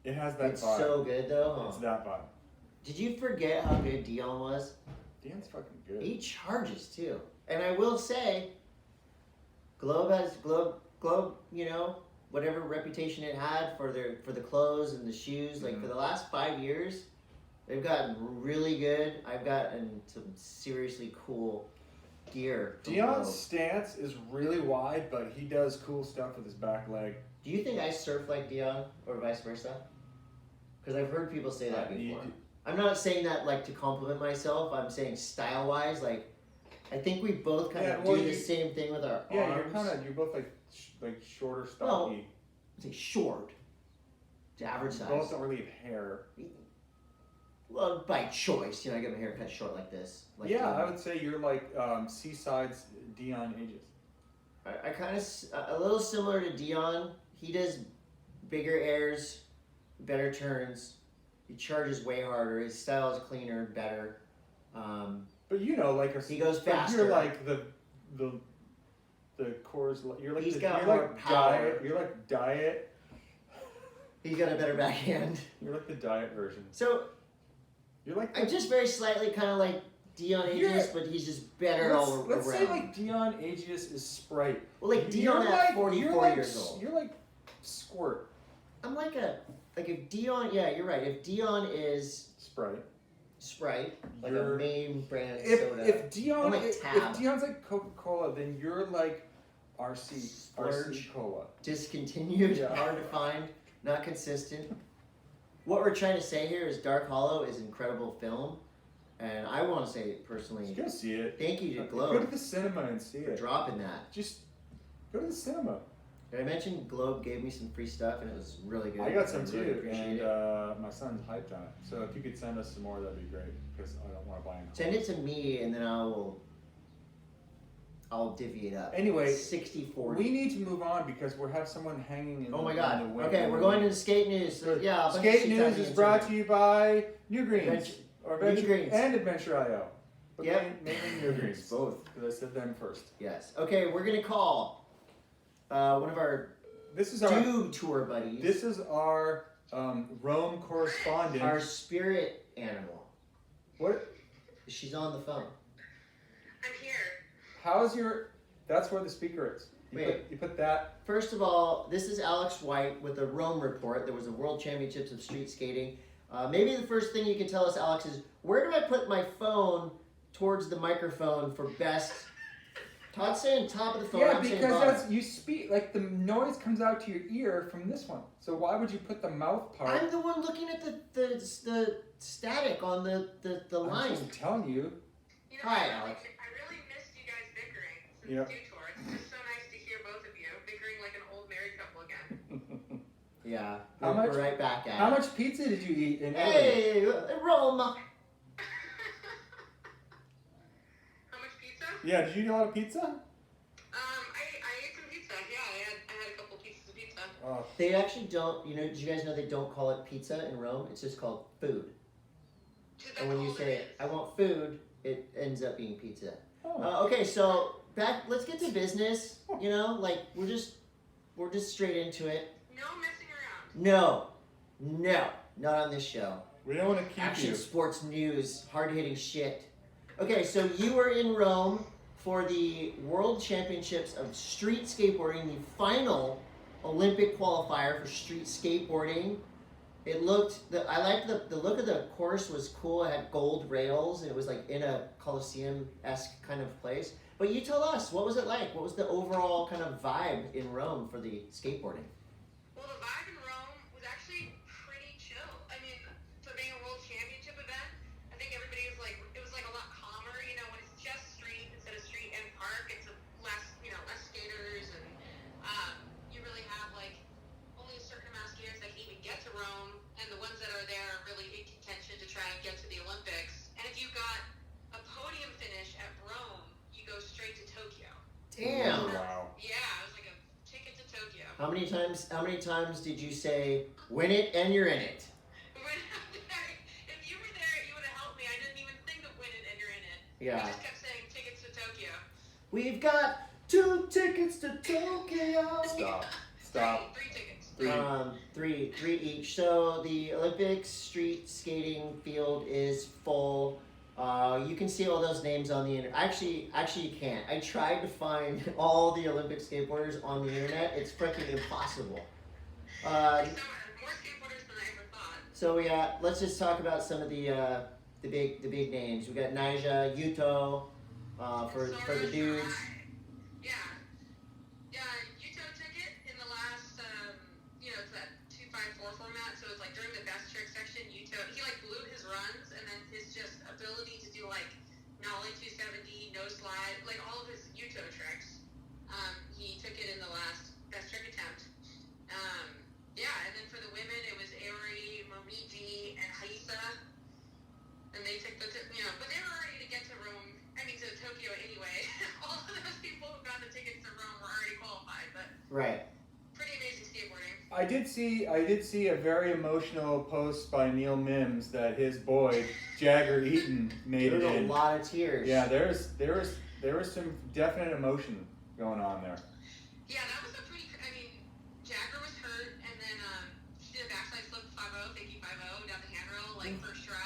It has that it's vibe. It's so good though. It's that vibe. Did you forget how good Dion was? Dion's fucking good. He charges too. And I will say, Globe, whatever reputation it had for the clothes and the shoes, like for the last 5 years, they've gotten really good. I've gotten some seriously cool gear. Dion's stance is really wide, but he does cool stuff with his back leg. Do you think I surf like Dion or vice versa? Because I've heard people say that before. I'm not saying that like to compliment myself. I'm saying style-wise, like I think we both kind of do the same thing with our arms. Yeah, you're both like shorter, stocky. Well, I'd say short. To average size. Both don't really have hair. Well, by choice, I get my hair cut short like this. Like I would say you're like Seaside's Dion ages. I kind of a little similar to Dion. he does bigger airs, better turns. He charges way harder. His style is cleaner, better. But you know, like he goes like faster. you're like the course. You're like He's the, got you're more like power. diet. You're like diet. He's got a better backhand. You're like the diet version. So You're like I'm just very slightly kind of like Dion Aegis, but he's just better all around. Let's say like Dion Aegis is Sprite. Well, like Dion at 44 years old. You're like Squirt. I'm like if Dion, yeah, you're right. If Dion is Sprite, like a main brand soda. If Dion, like if Tab. Dion's like Coca-Cola, then you're like RC Cola. Discontinued, Yeah. hard to find, not consistent. What we're trying to say here is Dark Hollow is incredible film, and I want to say personally, Just go see it. thank you to Go to Globe the cinema and see for it. dropping that. Just go to the cinema. Did I mention Globe gave me some free stuff and it was really good? I got some really too, appreciate and it. my son's hyped on it. So if you could send us some more, that'd be great. Because I don't want to buy them. Send it to me and then I'll divvy it up. Anyway, 60-40. we need to move on because we have someone hanging in. Oh my in God. the wing. Okay, we're going into skate news. So, yeah, Skate News is brought to you by New Greens New Greens. and Adventure.io. But Yep. mainly New Greens. Both. Because I said them first. Yes. Okay, we're gonna call one of our This is our Dude Tour buddies. This is our Rome correspondent. Our spirit animal. What? She's on the phone. I'm here. How's your? That's where the speaker is. You put that. First of all, this is Alex White with the Rome report. There was a World Championships of Street Skating. Maybe the first thing you can tell us, Alex, is where do I put my phone towards the microphone for best? Todd's saying top of the phone. Yeah, I'm saying because bottom. that's you speak like the noise comes out to your ear from this one. So why would you put the mouth part? I'm the one looking at the static on the line. I'm just telling you. You know, Hi, I Alex. really missed you guys bickering since Yep. Dude Tour. It's just so nice to hear both of you bickering like an old married couple again. Yeah, How we're much- right back at How it. much pizza did you eat in Italy? Hey, Rome. How much pizza? Yeah, did you eat a lot of pizza? I ate some pizza. Yeah, I had a couple pieces of pizza. Oh, They actually don't, did you guys know they don't call it pizza in Rome? It's just called food. Dude, And when you all say, it is. I want food, it ends up being pizza. oh. Okay, so let's get to business. We're just straight into it. No messing around. No, not on this show. We don't want to keep Action, you. sports, news, hard-hitting shit. Okay, so you were in Rome for the World Championships of Street Skateboarding, the final Olympic qualifier for street skateboarding. It looked, I liked the look of the course was cool. It had gold rails, and it was like in a Colosseum-esque kind of place. But you tell us, what was it like? What was the overall kind of vibe in Rome for the skateboarding? Well, the vibe in Rome was actually pretty chill. I mean, for being a World Championship event, I think everybody was like, it was like a lot calmer. When it's just street instead of street and park, it's less skaters, and you really have like only a certain amount of skaters that can even get to Rome, and the ones that are there are really in contention to try and get to the Olympics. And if you got a podium finish at Rome, you go straight to Tokyo. Damn. Wow. Yeah, it was like a ticket to Tokyo. How many times did you say, win it and you're in it? If you were there, you would have helped me. I didn't even think of win it and you're in it. Yeah. We just kept saying tickets to Tokyo. We've got 2 tickets to Tokyo. Stop. Three tickets. Three each. So the Olympics street skating field is full. You can see all those names on the internet. Actually, you can't. I tried to find all the Olympic skateboarders on the internet. It's freaking impossible. More skateboarders than I ever thought. So let's just talk about some of the big names. We got Naija, Yuto, for the dudes. Yeah, Yuto took it in the last, it's that 254 format. So it's like during the best trick section, Yuto, he like blew his runs, and then his just ability to do like nollie 270, no slide, like all of his Yuto tricks. He took it in the last best trick attempt. And then for the women, it was Aori, Momiji, and Haisa. And they took but they were ready to get to Rome, to Tokyo anyway. All of those did see a very emotional post by Neil Mims that his boy Jagger Eaton made There it was a in. lot of tears. Yeah, there was some definite emotion going on there. Yeah, that was a pretty. I mean, Jagger was hurt, and then he did a backside flip 5-0, fakey 5-0 down the handrail, like first try,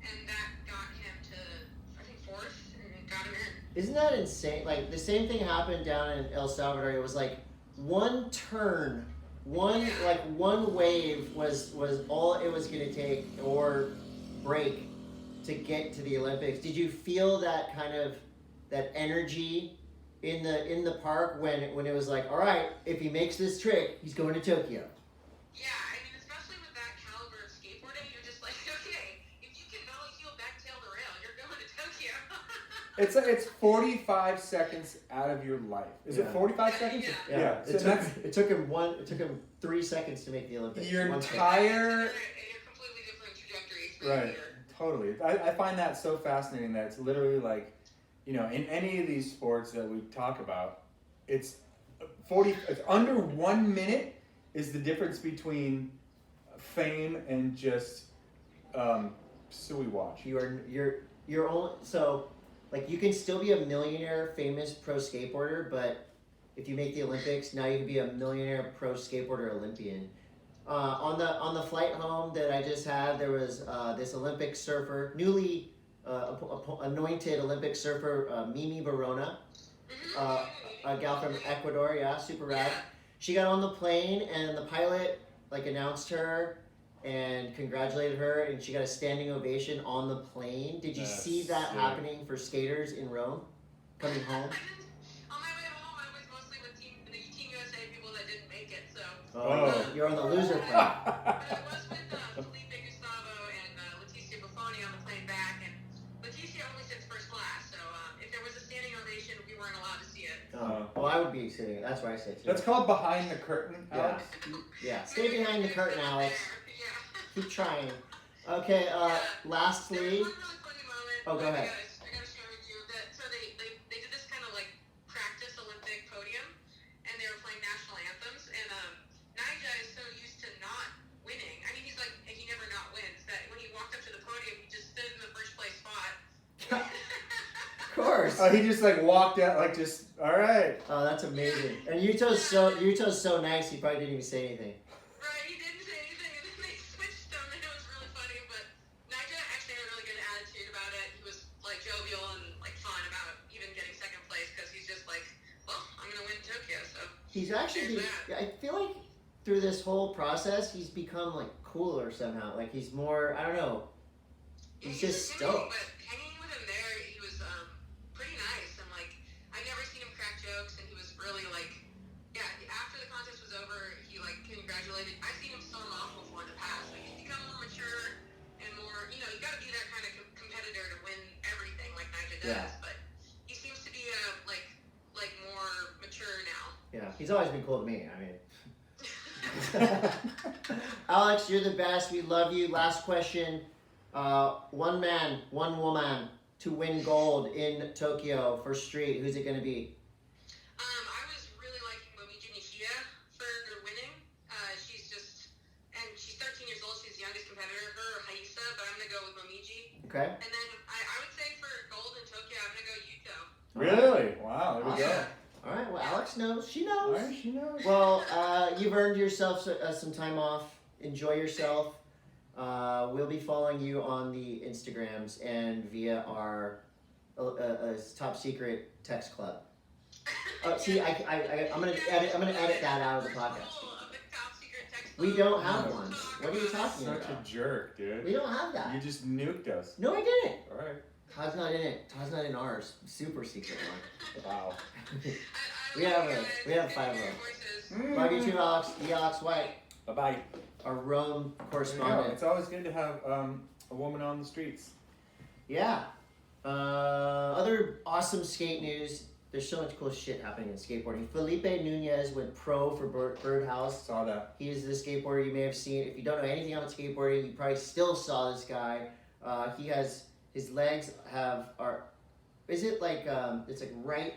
and that got him to I think fourth, and got him in. Isn't that insane? Like the same thing happened down in El Salvador. It was like one turn, one wave was all it was gonna take or break to get to the Olympics. Did you feel that kind of that energy in the park when it was like, all right, if he makes this trick, he's going to Tokyo? Yeah, I mean, especially with that caliber of skateboarding, you're just like, okay, if you can belly heel back tail the rail, you're going to Tokyo. It's 45 seconds out of your life. Is it 45 seconds? Yeah. So It took him 3 seconds to make the Olympics. your One second. entire You're completely different trajectories. right. Totally. I find that so fascinating that it's literally like, you know, in any of these sports that we talk about, it's under 1 minute is the difference between fame and just suey watch. You're only so like you can still be a millionaire famous pro skateboarder, but if you make the Olympics, now you can be a millionaire pro skateboarder Olympian. On the flight home that I just had, there was this Olympic surfer, newly anointed Olympic surfer, Mimi Barona, a gal from Ecuador, super rad. She got on the plane and the pilot like announced her and congratulated her, and she got a standing ovation on the plane. Did you see that happening for skaters in Rome coming home? On my way home, I was mostly with the Team USA people that didn't make it, so. Oh, you're on the loser plane. But I was with Felipe Gustavo and Leticia Buffoni on the plane back, and Leticia only sits first class, so if there was a standing ovation, we weren't allowed to see it. Well, I would be sitting. That's where I sit too. That's called behind the curtain, Alex. Yeah, stay behind the curtain, Alex. Keep trying. Okay, lastly. There was one really funny moment. Oh, go ahead. I gotta share with you that. So they did this kind of like practice Olympic podium, and they were playing national anthems. And Nyjah is so used to not winning. I mean, he's like he never not wins. That when he walked up to the podium, he just stood in the first place spot. Of course. Oh, he just like walked out like just all right. Oh, that's amazing. And Yuto's so nice. He probably didn't even say anything. Right, he didn't say anything, and then they switched him, and it was really funny. But Nyjah actually had a really good attitude about it. He was like jovial and like fun about even getting second place because he's just like, well, I'm gonna win Tokyo. So He's actually. I feel like through this whole process, he's become like cooler somehow. Like he's more. I don't know. He's just stoked. But hanging with him there, he was pretty nice, and like I've never seen him crack jokes, and he was really like, yeah. After the contest was over, he like congratulated. I've seen him storm off before in the past. Like he's become more mature and more. You know, you got to be that kind of competitor to win everything, like Nyjah does. Yeah. But he seems to be like more mature now. Yeah, he's always been cool to me. I mean. Alex, you're the best. We love you. Last question. One man, one woman to win gold in Tokyo for street. Who's it going to be? I was really liking Momiji Nishida for winning. She's 13 years old. She's the youngest competitor. Her or Haisa, but I'm going to go with Momiji. Okay. And then I would say for gold in Tokyo, I'm going to go Yuto. Really? Wow. There we go. All right. Well, Alex knows. She knows. All right, she knows. Well, you've earned yourself some time off. Enjoy yourself. We'll be following you on the Instagrams and via our top secret text club. See, I'm gonna edit that out of the podcast. We don't have one. What are you talking Such about? a jerk, dude. We don't have that. You just nuked us. No, I didn't. All right. Todd's not in it. Todd's not in ours. Super secret one. Wow. We have 5 of them. Love you too, Alex. The Alex White, Bye bye. our Rome Yeah, correspondent. it's always good to have a woman on the streets. Yeah. Other awesome skate news. There's so much cool shit happening in skateboarding. Felipe Nunes went pro for Birdhouse. Saw that. He is the skateboarder you may have seen. If you don't know anything about skateboarding, you probably still saw this guy. He has his legs is it like it's like right?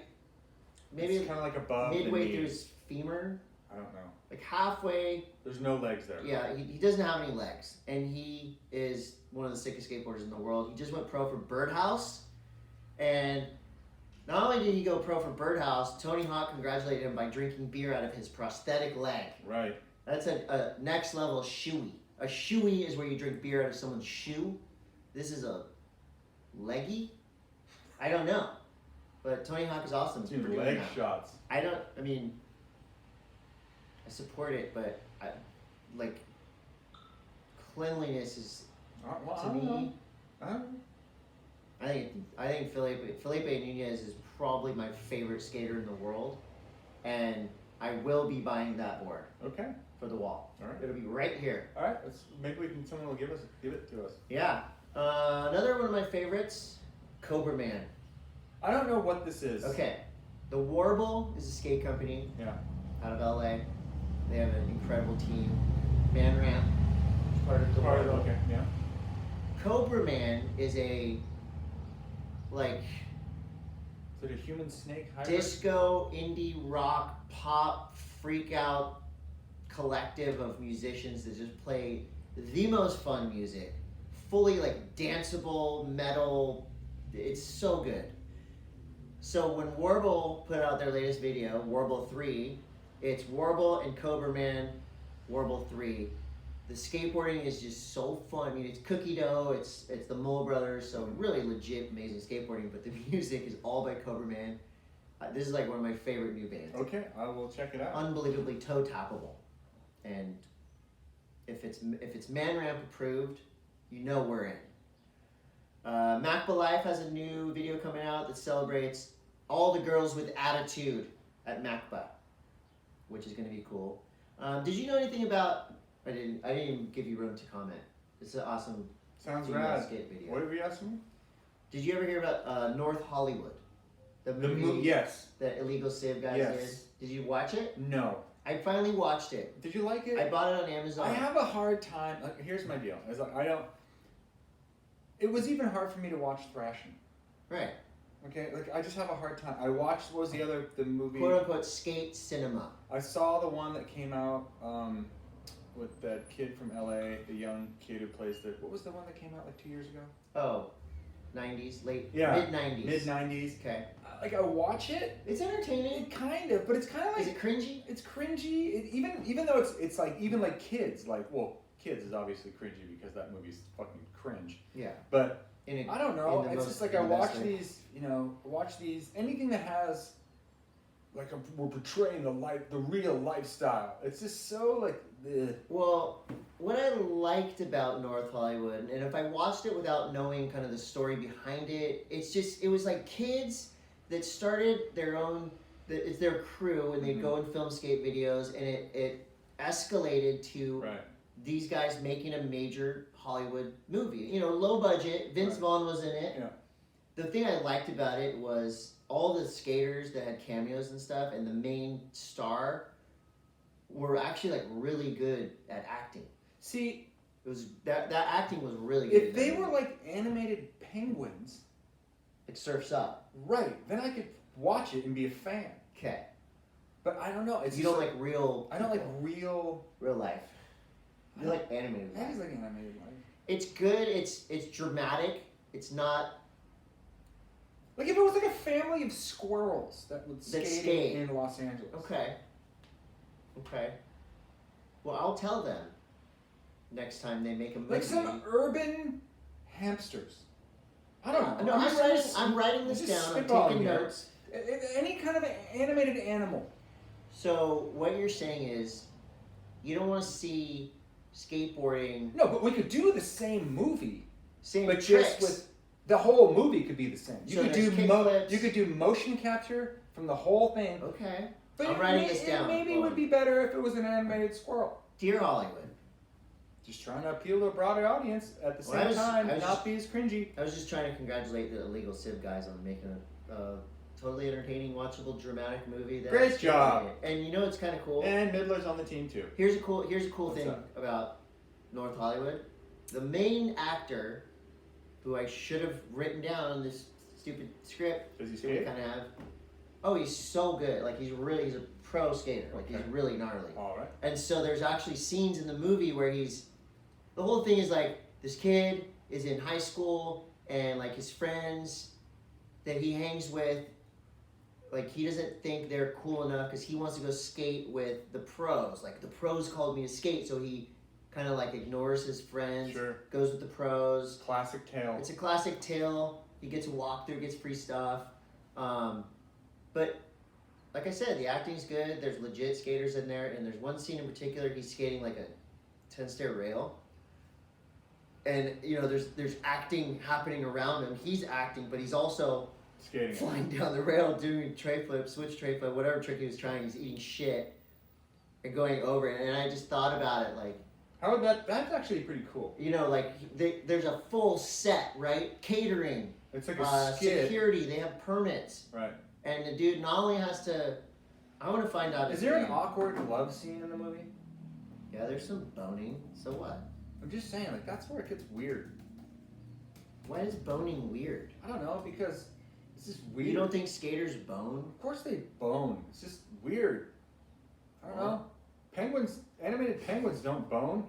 Maybe it's kind of like above midway the through knee. his femur. I don't know. Like halfway. There's no legs there. Yeah, he doesn't have any legs, and he is one of the sickest skateboarders in the world. He just went pro for Birdhouse, and not only did he go pro for Birdhouse, Tony Hawk congratulated him by drinking beer out of his prosthetic leg. Right. That's a next level shoey. A shoey is where you drink beer out of someone's shoe. This is a leggy? I don't know. But Tony Hawk is awesome for Dude, doing leg that. shots. I support it, but cleanliness is, to me, I think Felipe Nunes is probably my favorite skater in the world, and I will be buying that board Okay. for the wall. All right. It'll be right here. All right. Maybe someone will give it to us. Yeah. Another one of my favorites, Cobra Man. I don't know what this is. Okay. The Worble is a skate company Yeah. out of LA. They have an incredible team. Man Ramp, is part of the Worble. Okay. Yeah. Cobra Man is a Is it a human snake hybrid? disco, indie rock, pop, freak out collective of musicians that just play the most fun music. Fully danceable, metal. It's so good. So when Worble put out their latest video, Worble 3, it's Worble and Cobra Man, Worble 3. The skateboarding is just so fun. I mean, it's cookie dough, it's the Mole Brothers, so really legit, amazing skateboarding, but the music is all by Cobra Man. This is one of my favorite new bands. Okay, I will check it out. Unbelievably toe tappable. And if it's Man Ramp approved, you know we're in. Macba Life has a new video coming out that celebrates all the girls with attitude at Macba, which is going to be cool. Did you know anything about? I didn't even give you room to comment. It's an awesome Sounds female rad. skate video. What have you asked me? Did you ever hear about North Hollywood? The movie Yes. that Illegal Civ guys Yes. did. Did you watch it? No. I finally watched it. Did you like it? I bought it on Amazon. I have a hard time. Here's my deal. It was even hard for me to watch thrashing. Right. Okay, I just have a hard time. I watched the movie? Quote unquote skate cinema. I saw the one that came out with that kid from LA, the young kid who plays what was the one that came out 2 years ago? Oh, 90s, mid 90s. Mid 90s. Okay. I watch it. It's entertaining. Kind of, but it's kind of Is it cringy? It's cringy. Even though it's even kids kids is obviously cringy because that movie's fucking cringe. Yeah. But I don't know. It's just I watch way. these anything that has we're portraying the real lifestyle. It's just so ugh. Well, what I liked about North Hollywood, and if I watched it without knowing kind of the story behind it, it was like kids that started their own. It's their crew, and they'd go and film skate videos, and it escalated to these guys making a major Hollywood movie. Low budget. Vince Vaughn was in it. Yeah. The thing I liked about it was all the skaters that had cameos and stuff, and the main star were actually really good at acting. See, it was that acting was really good. If they were animated penguins, it Surfs Up. Right. Then I could watch it and be a fan. Okay. But I don't know. You don't like real. I don't like real life. You like animated life. I just like animated life. It's good. It's dramatic. It's not. If it was a family of squirrels that would skate in Los Angeles. Okay. Well, I'll tell them next time they make a movie. Some urban hamsters. I don't know. No, I'm writing this down. I'm taking notes. Any kind of animated animal. So what you're saying is, you don't want to see skateboarding. No, but we could do the same movie. But just tricks. with the whole movie could be the same. You So could do motion capture from the whole thing. Okay. But I'm writing this down. Maybe it would be better if it was an animated squirrel. Dear Hollywood. Just trying to appeal to a broader audience at the same time and not be as cringy. I was just trying to congratulate the Illegal Civ guys on making a totally entertaining, watchable, dramatic movie. Great job. And it's kind of cool. And Midler's on the team too. Here's a cool thing up? about North Hollywood. The main actor, who I should have written down on this stupid script. Does he that we skate? kind of have. Oh, he's so good. He's a pro skater. Like he's really gnarly. All right. And so there's actually scenes in the movie where the whole thing is like this kid is in high school and like his friends that he hangs with, like he doesn't think they're cool enough because he wants to go skate with the pros. Like the pros called me to skate, so he kind of like ignores his friends, goes with the pros. Classic tale. It's a classic tale. He gets a walkthrough, gets free stuff. But like I said, the acting's good. There's legit skaters in there, and there's one scene in particular. He's skating like a 10-stair rail, and you know there's acting happening around him. He's acting, but he's also skating, flying down the rail, doing tray flip, switch tray flip, whatever trick he was trying. He's eating shit and going over it. And I just thought about it, like, how would that's actually pretty cool. You know, like there's a full set, right? Catering. It's like a skid. Security. They have permits. Right. And the dude not only has to. I want to find out. Is there an awkward love scene in the movie? Yeah, there's some boning. So what? I'm just saying, like that's where it gets weird. Why is boning weird? I don't know, because it's just weird. You don't think skaters bone? Of course they bone. It's just weird. I don't know. Penguins, animated penguins don't bone.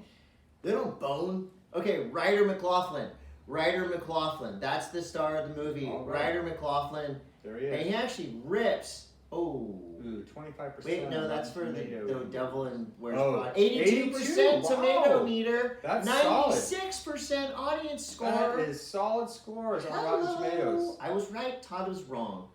They don't bone. Okay, Ryder McLaughlin. Ryder McLaughlin. That's the star of the movie. Right. Ryder McLaughlin. There he is. And he actually rips. Oh. Ooh, 25%. Wait, no, that's for the Devil and Wears Prada. 82% 82? tomato Wow. meter. That's 96% audience score. That is solid scores on Rotten Tomatoes. I was right. Todd was wrong.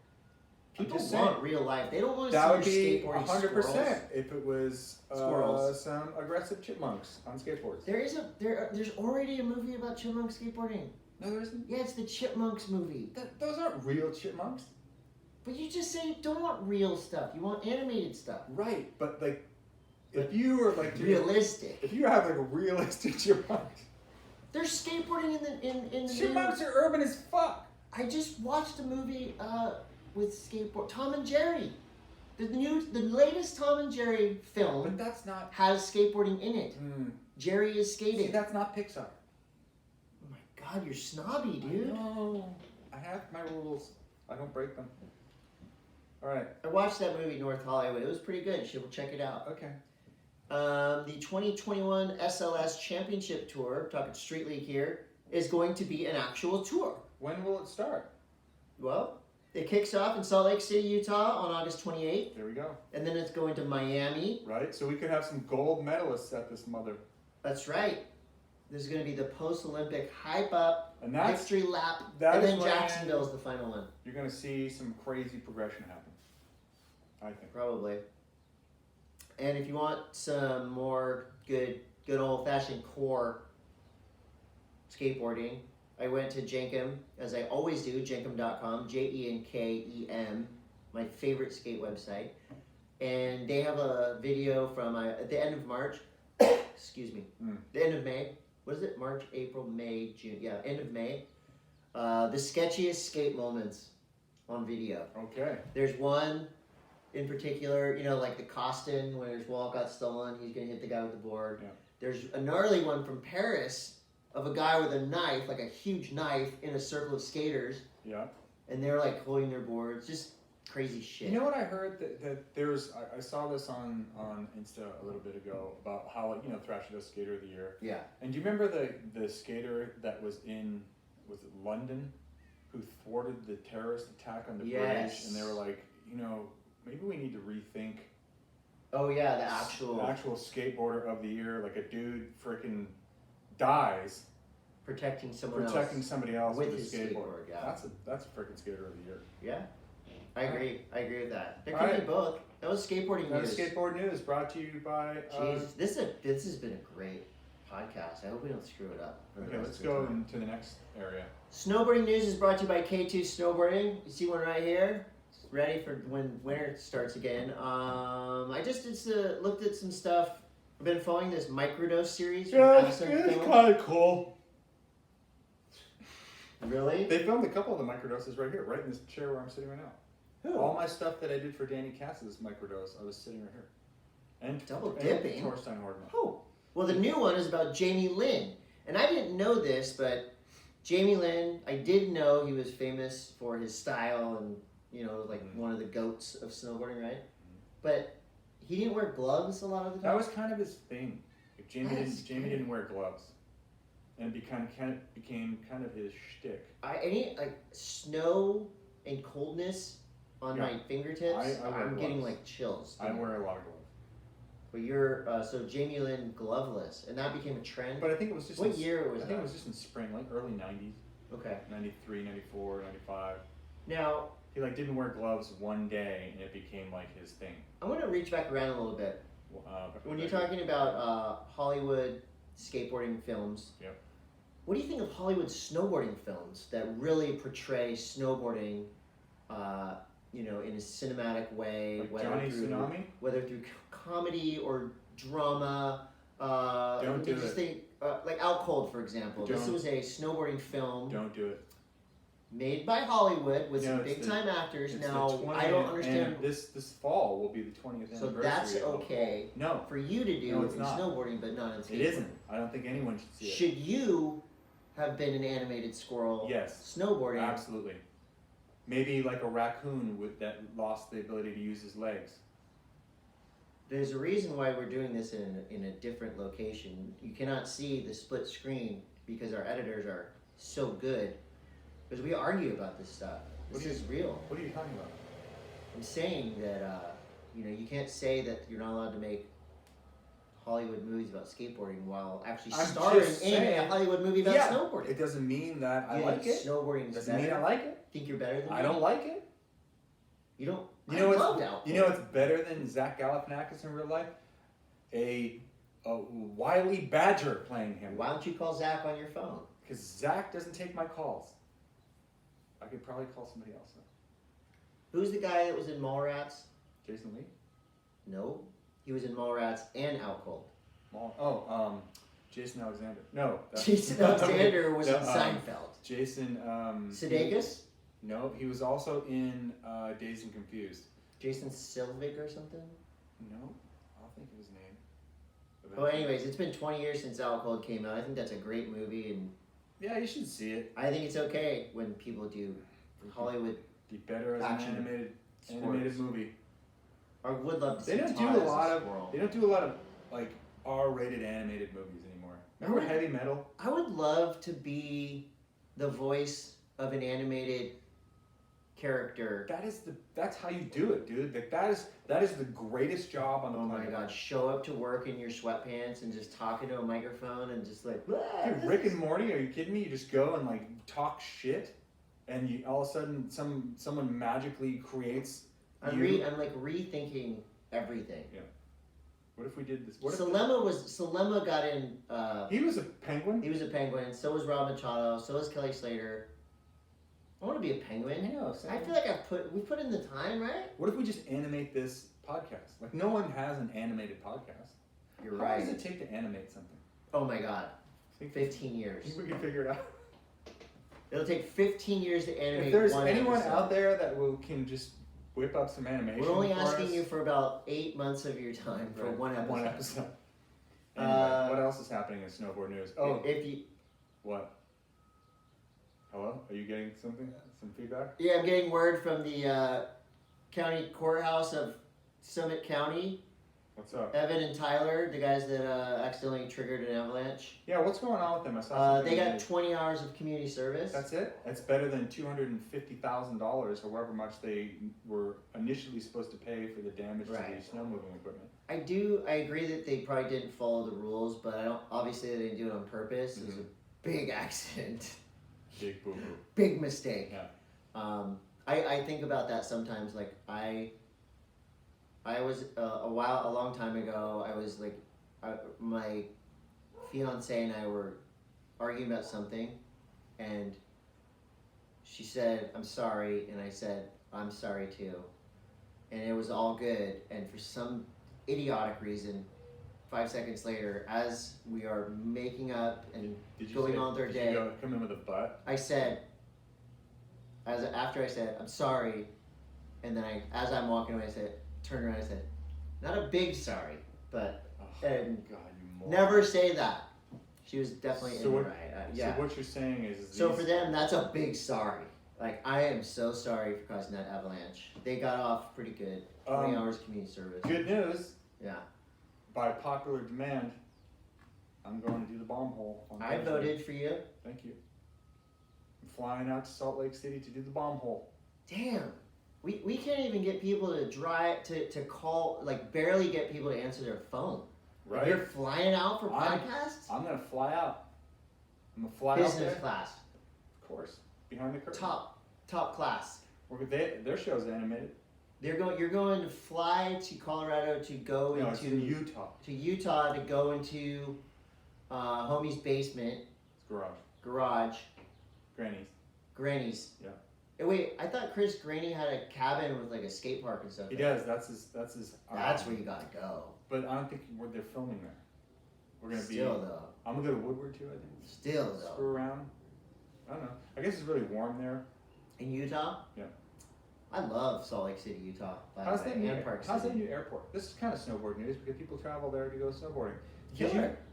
People just want saying. real life. They don't want to That would see be your skateboarding 100% squirrels. if it was Squirrels. some aggressive chipmunks on skateboards. There's already a movie about chipmunk skateboarding. No, there isn't. Yeah, it's the Chipmunks movie. Those aren't real chipmunks. But you just say you don't want real stuff. You want animated stuff. Right, but like, if you were like realistic. if you have like a realistic chipmunk, There's skateboarding in the chipmunks are urban as fuck. I just watched a movie with skateboard. Tom and Jerry. The latest Tom and Jerry film But that's not. has skateboarding in it. Jerry is skating. See, that's not Pixar. Oh my God, you're snobby, dude. No, I have my rules. I don't break them. All right. I watched that movie North Hollywood. It was pretty good. You should check it out. Okay. The 2021 SLS Championship Tour, talking Street League here, is going to be an actual tour. When will it start? Well, it kicks off in Salt Lake City, Utah on August 28th. There we go. And then it's going to Miami. Right, so we could have some gold medalists at this mother. That's right. This is going to be the post-Olympic hype up, And that's, victory lap, that and is then when Jacksonville's the final one. You're going to see some crazy progression happen. I think. Probably. And if you want some more good old-fashioned core skateboarding, I went to Jenkem, as I always do, jenkem.com, Jenkem, my favorite skate website. And they have a video from at the end of March, excuse me, the end of May. What is it? March, April, May, June. Yeah, end of May. The sketchiest skate moments on video. Okay. There's one in particular, you know, like the Costin, when his wall got stolen, he's going to hit the guy with the board. Yeah. There's a gnarly one from Paris of a guy with a knife, like a huge knife, in a circle of skaters. Yeah. And they're like holding their boards. Just crazy shit. You know what I heard? That there's, I saw this on Insta a little bit ago about how, you know, Thrasher does Skater of the Year. Yeah. And do you remember the skater that was in, was it London, who thwarted the terrorist attack on the bridge? And they were like, you know, maybe we need to rethink. Oh yeah, the actual skateboarder of the year. Like a dude freaking dies protecting somebody else with a his skateboard. Yeah. That's a freaking skater of the year. Yeah. I agree. I agree with that. There All could be both. That was skateboarding That news. was skateboard news brought to you by. Jesus, this has been a great podcast. I hope we don't screw it up. Okay, let's go into the next area. Snowboarding news is brought to you by K2 Snowboarding. You see one right here. It's ready for when winter starts again. I just looked at some stuff. I've been following this Microdose series. It's kind of cool. Really? They filmed a couple of the microdoses right here, right in this chair where I'm sitting right now. Who? All my stuff that I did for Danny Cass's microdose, I was sitting right here. And double dipping. And Torstein Hordman. Oh. Well, the new one is about Jamie Lynn. And I didn't know this, but Jamie Lynn, I did know he was famous for his style and, you know, like one of the goats of snowboarding, right? But he didn't wear gloves a lot of the time. That was kind of his thing. Like Jamie That's Jamie good. didn't wear gloves, and it became kind of his shtick. Any like snow and coldness on Yeah. my fingertips. I wear I'm getting gloves. like chills. I wear a lot of gloves. But you're so Jamie Lynn gloveless, and that became a trend. But I think it was just What year was I think that? it was just in spring, like early 90s, Okay. 93, 94, 95. Now He like didn't wear gloves one day, and it became like his thing. I want to reach back around a little bit. When you're Like, talking about Hollywood skateboarding films, Yep. what do you think of Hollywood snowboarding films that really portray snowboarding, in a cinematic way, like Johnny Tsunami. whether through comedy or drama? Don't do just it. think, like Out Cold, for example. This Don't. was a snowboarding film Don't do it. made by Hollywood with No, some it's big the- time actors. It's Now the 20th, I don't understand. and this fall will be the 20th So anniversary. that's of okay No, for you to do No, it's in not. snowboarding, but not in skateboarding. it isn't. I don't think anyone should see it. Should you have been an animated squirrel Yes. snowboarding? Absolutely. Maybe like a raccoon that lost the ability to use his legs. There's a reason why we're doing this in a different location. You cannot see the split screen because our editors are so good. Because we argue about this stuff. What This do is real. What are you talking about? I'm saying that you can't say that you're not allowed to make Hollywood movies about skateboarding while actually I'm starring just in a saying- Hollywood movie about Yeah, snowboarding. It doesn't mean that I You like think it. snowboarding is Doesn't better? mean I like it. Think you're better than me? I don't like it. You don't. You know I loved what's Out you know what's better than Zach Galifianakis in real life? A wily badger playing him. Why don't you call Zach on your phone? Because Zach doesn't take my calls. I could probably call somebody else. Though. Who's the guy that was in Mallrats? Jason Lee. No, he was in Mallrats and Out Cold. Jason Alexander. No. Jason Alexander was No, in Seinfeld. Jason. Sudeikis? No, he was also in Dazed and Confused. Jason Silvig or something? No, I'll think of his name. Oh, anyways, it's been 20 years since Out Cold came out. I think that's a great movie, and Yeah, you should see it. I think it's okay when people do Hollywood. Be better as Action an animated movie. I would love to see They don't Todd do a as lot squirrel. of like R-rated animated movies anymore. Remember No. Heavy Metal? I would love to be the voice of an animated character. That's how you do it, dude. Like that is the greatest job on the Oh my planet. god, show up to work in your sweatpants and just talk into a microphone and just like, Dude, Rick and Morty, are you kidding me? You just go and like talk shit, and you all of a sudden someone magically creates. I'm like rethinking everything. What if we did this? What if Salema got in. he was a penguin? He was a penguin. So was Rob Machado. So was Kelly Slater. I want to be a penguin. I feel like we put in the time, right? What if we just animate this podcast? Like no one has an animated podcast. You're How right. long does it take to animate something? Oh my god, Think 15 years. we can figure it out. It'll take 15 years to animate. If there's one anyone episode. out there that can just whip up some animation, We're only for asking us, you for about 8 months of your time for right, one episode. One episode. Anyway, what else is happening in snowboard news? Oh, If you, what? Hello? Are you getting something? Some feedback? yeah, I'm getting word from the county courthouse of Summit County. What's up? Evan and Tyler, the guys that accidentally triggered an avalanche. Yeah, what's going on with them? I saw something. They got in the- 20 hours of community service. That's it? That's better than $250,000 or however much they were initially supposed to pay for the damage to Right. the snow moving equipment. I agree that they probably didn't follow the rules, but I don't. Obviously, they didn't do it on purpose. It was a big accident, Big boo boo. big mistake. Yeah. I think about that sometimes. Like I was a long time ago. I was like, my fiance and I were arguing about something, and she said, "I'm sorry," and I said, "I'm sorry too," and it was all good. And for some idiotic reason, 5 seconds later, as we are making up and Did you going say, on their did day, you come in with a butt? I said, after I said, "I'm sorry," and then as I'm walking away, I said, turned around, I said, "Not a big sorry, but Oh, and God, you moron. never say that." She was definitely So in the what- right. Yeah. So what you're saying is So these- for them, that's a big sorry. Like, I am so sorry for causing that avalanche. They got off pretty good. 20 hours community service. Good news. Yeah. By popular demand, I'm going to do the Bombhole. I voted for you. Thank you. I'm flying out to Salt Lake City to do the Bombhole. Damn. We can't even get people to call, like, barely get people to answer their phone. Right. And you're flying out for podcasts? I'm going to fly out. I'm going to fly out there. Business class. Of course. Behind the curtain. Top class. Their show's animated. You're going to fly to Colorado to go No, it's into in Utah. To Utah to go into homie's basement. It's Garage. Granny's. Yeah. Hey, wait, I thought Chris Granny had a cabin with like a skate park and stuff. He does. That's his. That's where you gotta go. But I don't think they're filming there. We're gonna Still though. I'm gonna go to Woodward too. I think. Still though. Screw around. I don't know. I guess it's really warm there. In Utah? Yeah. I love Salt Lake City, Utah. How's that new airport? This is kind of snowboard news because people travel there to go snowboarding.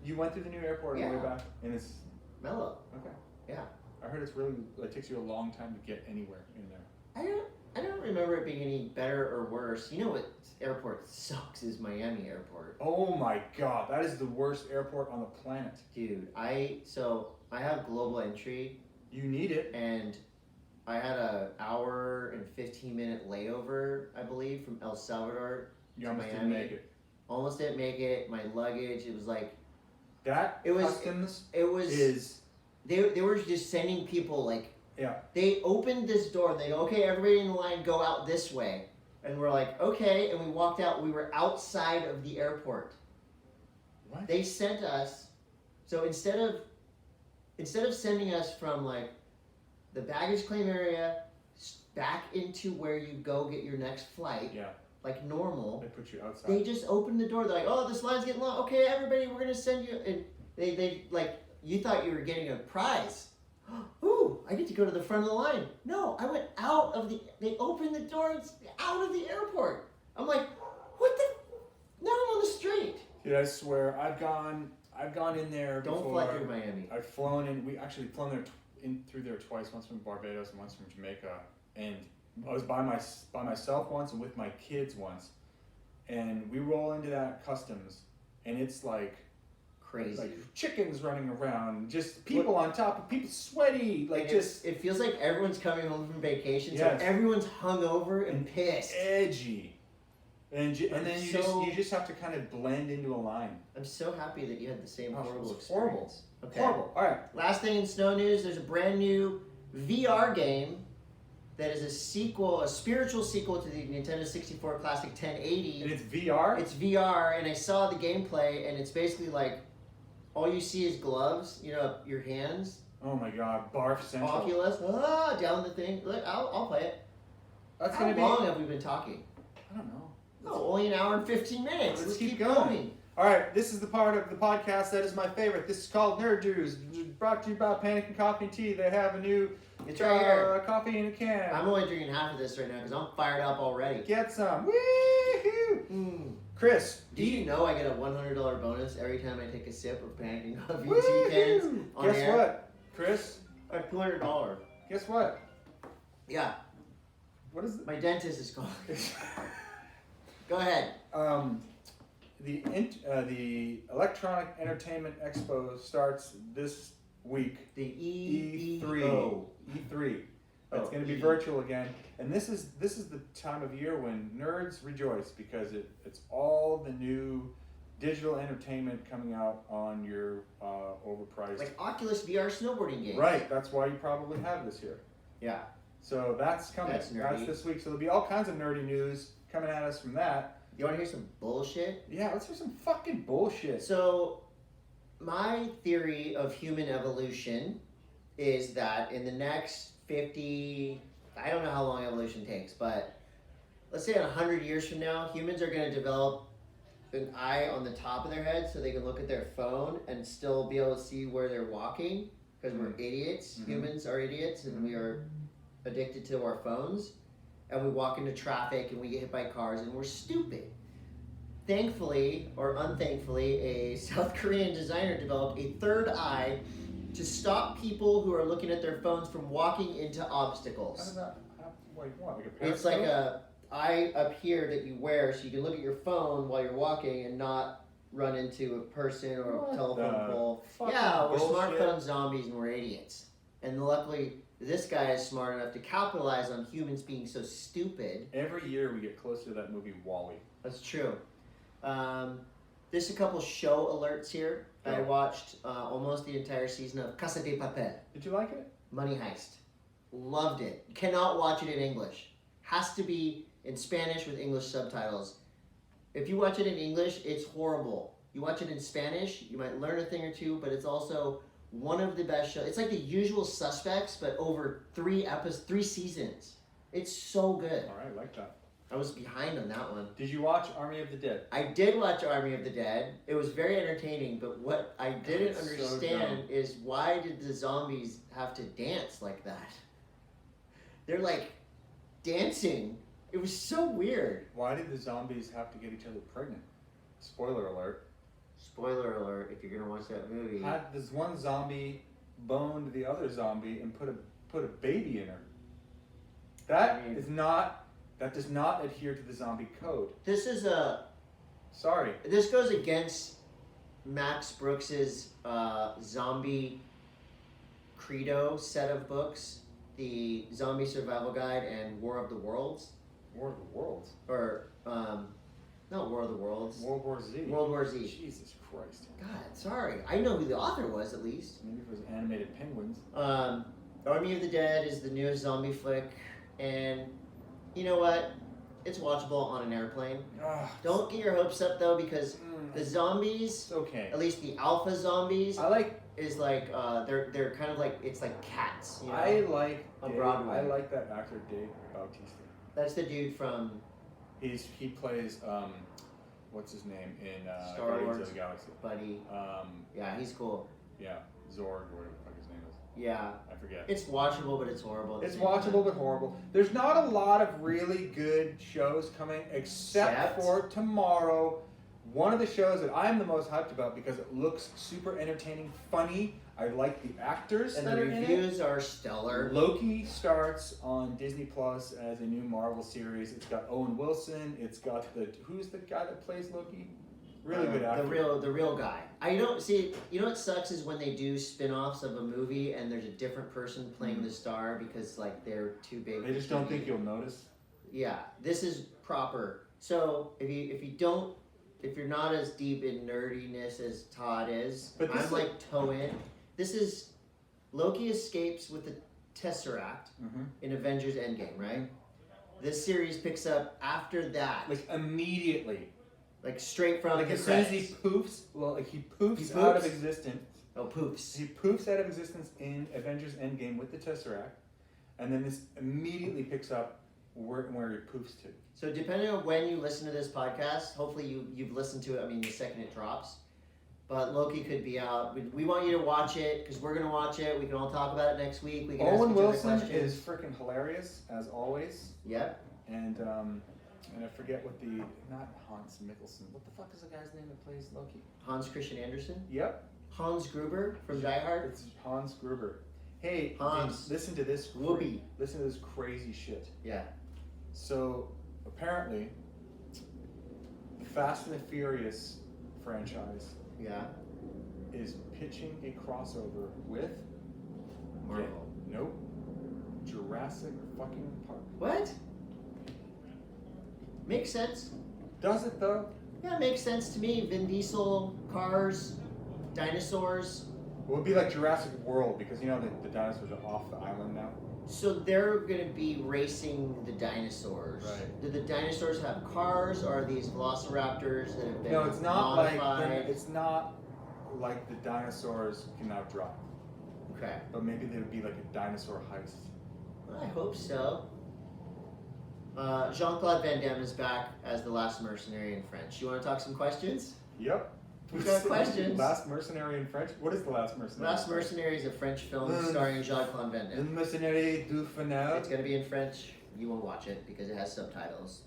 You went through the new airport on the way back, and it's mellow. Okay. Yeah. I heard it takes you a long time to get anywhere in there. I don't remember it being any better or worse. You know what airport sucks is Miami Airport. Oh my God, that is the worst airport on the planet. Dude, I have global entry. You need it. And I had an hour and 15-minute layover, I believe, from El Salvador You to almost Miami. didn't make it. Almost didn't make it. My luggage, it was like customs is. They were just sending people like. Yeah. They opened this door and they go, okay, everybody in the line go out this way. And we're like, okay, and we walked out. We were outside of the airport. What? They sent us, so instead of sending us from like the baggage claim area back into where you go get your next flight, like normal, they put you outside. They just opened the door. They're like, oh, this line's getting long. Okay, everybody, we're gonna send you. And they like, you thought you were getting a prize. Ooh, I get to go to the front of the line. No, I went out of they opened the doors out of the airport. I'm like, what the? Now I'm on the street. Dude, I swear, I've gone in there Don't before. fly through Miami. I've flown in. We actually flown there through there twice. Once from Barbados and once from Jamaica. And I was by myself once and with my kids once. And we roll into that customs, and it's like crazy. Like chickens running around, just people on top of people, sweaty, like it feels like everyone's coming home from vacation, so everyone's hungover and pissed. Edgy. And then you just have to kind of blend into a line. I'm so happy that you had the same horrible experience. Horrible. Okay. Horrible. All right. Last thing in snow news, there's a brand new VR game that is a spiritual sequel to the Nintendo 64 Classic 1080. And it's VR? It's VR, and I saw the gameplay, and it's basically like, all you see is gloves, your hands. Oh my God, Barf Central. Oculus, down the thing. Look, I'll play it. How long have we been talking? I don't know. Only an hour and 15 minutes. Let's keep going. All right, this is the part of the podcast that is my favorite. This is called Nerd News, brought to you by Pannikin Coffee and Tea. They have a new coffee in a can. I'm only drinking half of this right now because I'm fired up already. Get some. Woohoo! Chris, do you know I get a $100 bonus every time I take a sip of Pannikin Coffee and Tea cans on air? Guess what, Chris? $200. Guess what? Yeah. What is it? My dentist is calling. Go ahead. The Electronic Entertainment Expo starts this week. The E3. E3. It's going to be virtual again, and this is the time of year when nerds rejoice because it's all the new digital entertainment coming out on your overpriced, like Oculus VR snowboarding games. Right. That's why you probably have this here. Yeah. So that's coming. That's nerdy. That's this week. So there'll be all kinds of nerdy news coming at us from that. You want to hear some bullshit? Yeah, let's hear some fucking bullshit. So, my theory of human evolution is that in the next 50, I don't know how long evolution takes, but let's say 100 years from now, humans are going to develop an eye on the top of their head so they can look at their phone and still be able to see where they're walking because we're idiots. Mm-hmm. Humans are idiots and we are addicted to our phones. And we walk into traffic and we get hit by cars and we're stupid. Thankfully, or unthankfully, a South Korean designer developed a third eye to stop people who are looking at their phones from walking into obstacles. How does that happen? Wait, what? Like a It's periscope? like a eye up here that you wear so you can look at your phone while you're walking and not run into a person or What a telephone the pole. fucking Yeah, we're bullshit. smartphone zombies and we're idiots. And luckily, this guy is smart enough to capitalize on humans being so stupid. Every year we get closer to that movie Wall-E. That's true. There's a couple show alerts here. I Yeah. watched almost the entire season of Casa de Papel, Did you like it? Money Heist. Loved it. You cannot watch it in English. Has to be in Spanish with English subtitles. If you watch it in English, it's horrible. You watch it in Spanish, you might learn a thing or two, but it's also one of the best shows. It's like The Usual Suspects, but over 3 seasons. It's so good. All right, I like that. I was behind on that one. Did you watch Army of the Dead? I did watch Army of the Dead. It was very entertaining, but what I didn't It's so understand is why did the zombies have to dance like that? They're like dancing. It was so weird. Why did the zombies have to get each other pregnant? Spoiler alert. Spoiler alert, if you're gonna watch that movie. Had this one zombie boned the other zombie and put a baby in her. That I mean- that does not adhere to the zombie code. This goes against Max Brooks's zombie credo set of books, the Zombie Survival Guide and War of the Worlds. War of the Worlds. Or not War of the Worlds. World War Z. World War Z. Jesus Christ. God, sorry. I know who the author was at least. Maybe if it was animated penguins. Army of the Dead is the newest zombie flick, and you know what? It's watchable on an airplane. Don't get your hopes up though, because the zombies, It's okay. at least the alpha zombies, I like is like they're kind of like it's like cats. You know? I like On Dave, Broadway. I like that actor Dave Bautista. That's the dude from He plays what's his name in Star Guardians Wars. of the Galaxy. Buddy. Yeah, he's cool. Yeah, Zorg or whatever the fuck his name is. Yeah, I forget. it's watchable, but it's horrible. at the It's same time. watchable but horrible. There's not a lot of really good shows coming except for tomorrow. One of the shows that I'm the most hyped about because it looks super entertaining, funny. I like the actors And that the are in it. reviews are stellar. Loki starts on Disney Plus as a new Marvel series. It's got Owen Wilson. It's got who's the guy that plays Loki? Really good actor. The real guy. I don't see. You know what sucks is when they do spin-offs of a movie and there's a different person playing the star because like they're too big. They just don't think you'll notice. Yeah, this is proper. So if you're not as deep in nerdiness as Todd is, But this I'm is- like toe in. This is Loki escapes with the Tesseract in Avengers Endgame, right? This series picks up after that, Like immediately. like straight from Like the as soon as credits. he poofs, he poofs He out of poofs? existence. Oh, poofs. He poofs out of existence in Avengers Endgame with the Tesseract, and then this immediately picks up where he poofs to. So depending on when you listen to this podcast, hopefully you've listened to it. I mean, the second it drops. But Loki could be out. We want you to watch it because we're gonna watch it. We can all talk about it next week. We can ask Owen each other Wilson questions. is freaking hilarious as always, Yep. and I forget what not Hans Mikkelsen. What the fuck is the guy's name that plays Loki? Hans Christian Andersen. Yep, Hans Gruber from Die Hard. it's Hans Gruber. Hey, Hans. listen to this. Whoopi. Listen to this crazy shit. Yeah. So apparently, the Fast and the Furious franchise Yeah. is pitching a crossover with Marvel. Nope. Jurassic fucking Park. What? Makes sense. Does it though? Yeah, it makes sense to me. Vin Diesel, cars, dinosaurs. Well, it'd be like Jurassic World because you know the dinosaurs are off the island now. So they're going to be racing the dinosaurs. Right. Do the dinosaurs have cars, or are these velociraptors that have been No, it's not modified? it's not like the dinosaurs can now drive, Okay. but maybe they would be like a dinosaur heist. I hope so. Jean-Claude Van Damme is back as the last mercenary in French. You want to talk some questions? Yep. We got questions. Last Mercenary in French. What is the Last Mercenary? Last Mercenary is a French film starring Jean-Claude Van Le Damme. Mercenary du Fanel. It's going to be in French. You won't watch it because it has subtitles.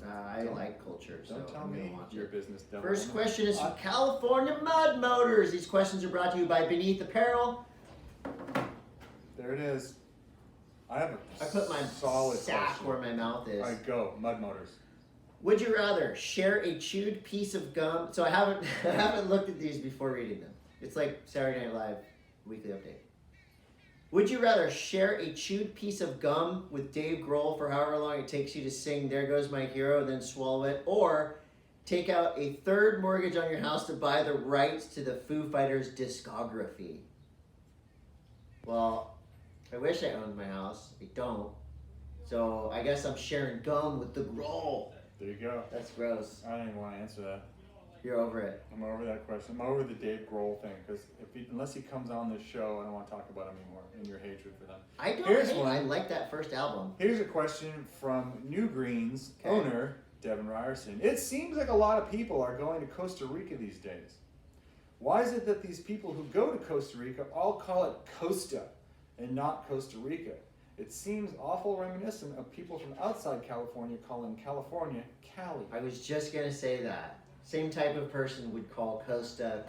I Don't- like culture, so Don't tell I'm going me to watch your it. business. Devil. First question is from California Mud Motors. These questions are brought to you by Beneath Apparel. There it is. I have a I put my solid sack question. where my mouth is. All right, go. Mud motors. Would you rather share a chewed piece of gum? So I haven't looked at these before reading them. It's like Saturday Night Live weekly update. Would you rather share a chewed piece of gum with Dave Grohl for however long it takes you to sing "There Goes My Hero" and then swallow it, or take out a third mortgage on your house to buy the rights to the Foo Fighters discography? Well, I wish I owned my house. I don't. So I guess I'm sharing gum with the Grohl. There you go. That's gross. I don't even want to answer that. You're over it. I'm over that question. I'm over the Dave Grohl thing because unless he comes on this show, I don't want to talk about him anymore and your hatred for them. I don't Here's hate one. I like that first album. Here's a question from New Greens Okay. owner Devin Ryerson. It seems like a lot of people are going to Costa Rica these days. Why is it that these people who go to Costa Rica all call it Costa and not Costa Rica? It seems awful reminiscent of people from outside California calling California Cali. I was just gonna say that. Same type of person would call Costa.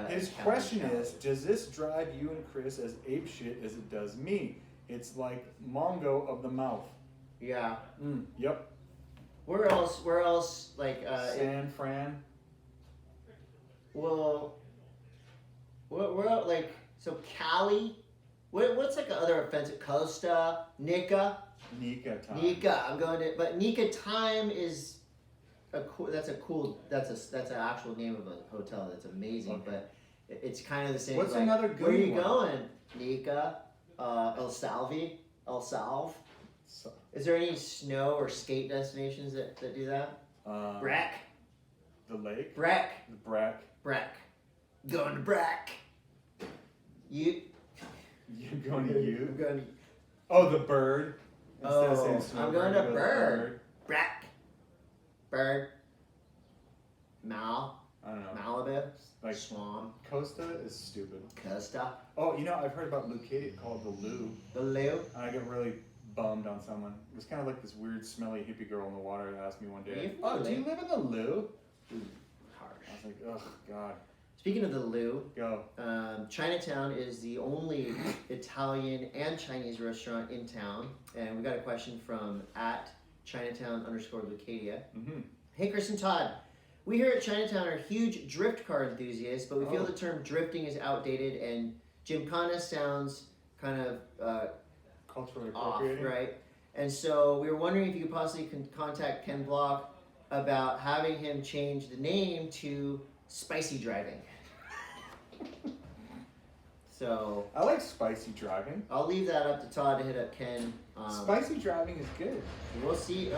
His Cali, question Cali. is, does this drive you and Chris as apeshit as it does me? It's like Mongo of the mouth. Yeah. Yep. Where else? Like San Fran. well, where like so Cali. What's like other offensive? Costa, Nika. Nika time. Nika. I'm going to, but Nika Time is a cool. That's an actual name of a hotel. That's amazing, Okay. but it's kind of the same. What's like, another good Where are you one? going? Nika, El Salve. So, Is there any snow or skate destinations that do that? Breck. The lake. Breck. The Brack. Breck. Going to Breck. You. You're going to you. I'm going to Oh, the bird. Instead of Oh, saying I'm snowbird, going you to go Bird. Breck. Bird. Mal. I don't know. Malibu. Like Swamp. Costa is stupid. Costa. Oh, you know, I've heard about Leucadia called the Lou. The Lou. And I get really bummed on someone. It was kind of like this weird, smelly hippie girl in the water that asked me one day, "Oh, do you live in the Lou?" Harsh. I was like, "Oh God, Speaking of the Lou, go." Chinatown is the only Italian and Chinese restaurant in town. And we got a question from @Chinatown_Lucadia. Mm-hmm. Hey, Chris and Todd. We here at Chinatown are huge drift car enthusiasts, but we feel Oh. the term drifting is outdated and Gymkhana sounds kind of Culturally off, appropriating. right? And so we were wondering if you could possibly contact Ken Block about having him change the name to Spicy Driving. So I like spicy driving. I'll leave that up to Todd to hit up Ken. Spicy driving is good. We'll see.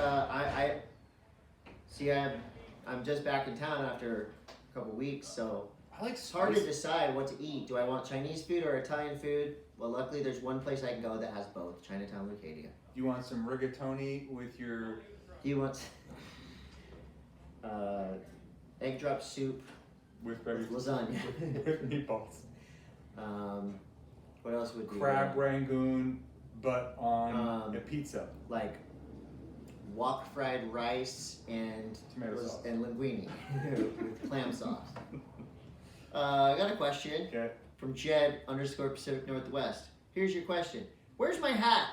I'm just back in town after a couple weeks, so I like it's hard to spicy. decide what to eat. Do I want Chinese food or Italian food? Well, luckily there's one place I can go that has both, Chinatown Lucadia. You want some rigatoni with your Do you want egg drop soup with with lasagna? with meatballs? What else would be Crab rangoon, but on Um, a pizza. like wok fried rice and Tomato sauce. and linguine with clam sauce. I got a question Okay. from Jed_Pacific Northwest. Here's your question. Where's my hat?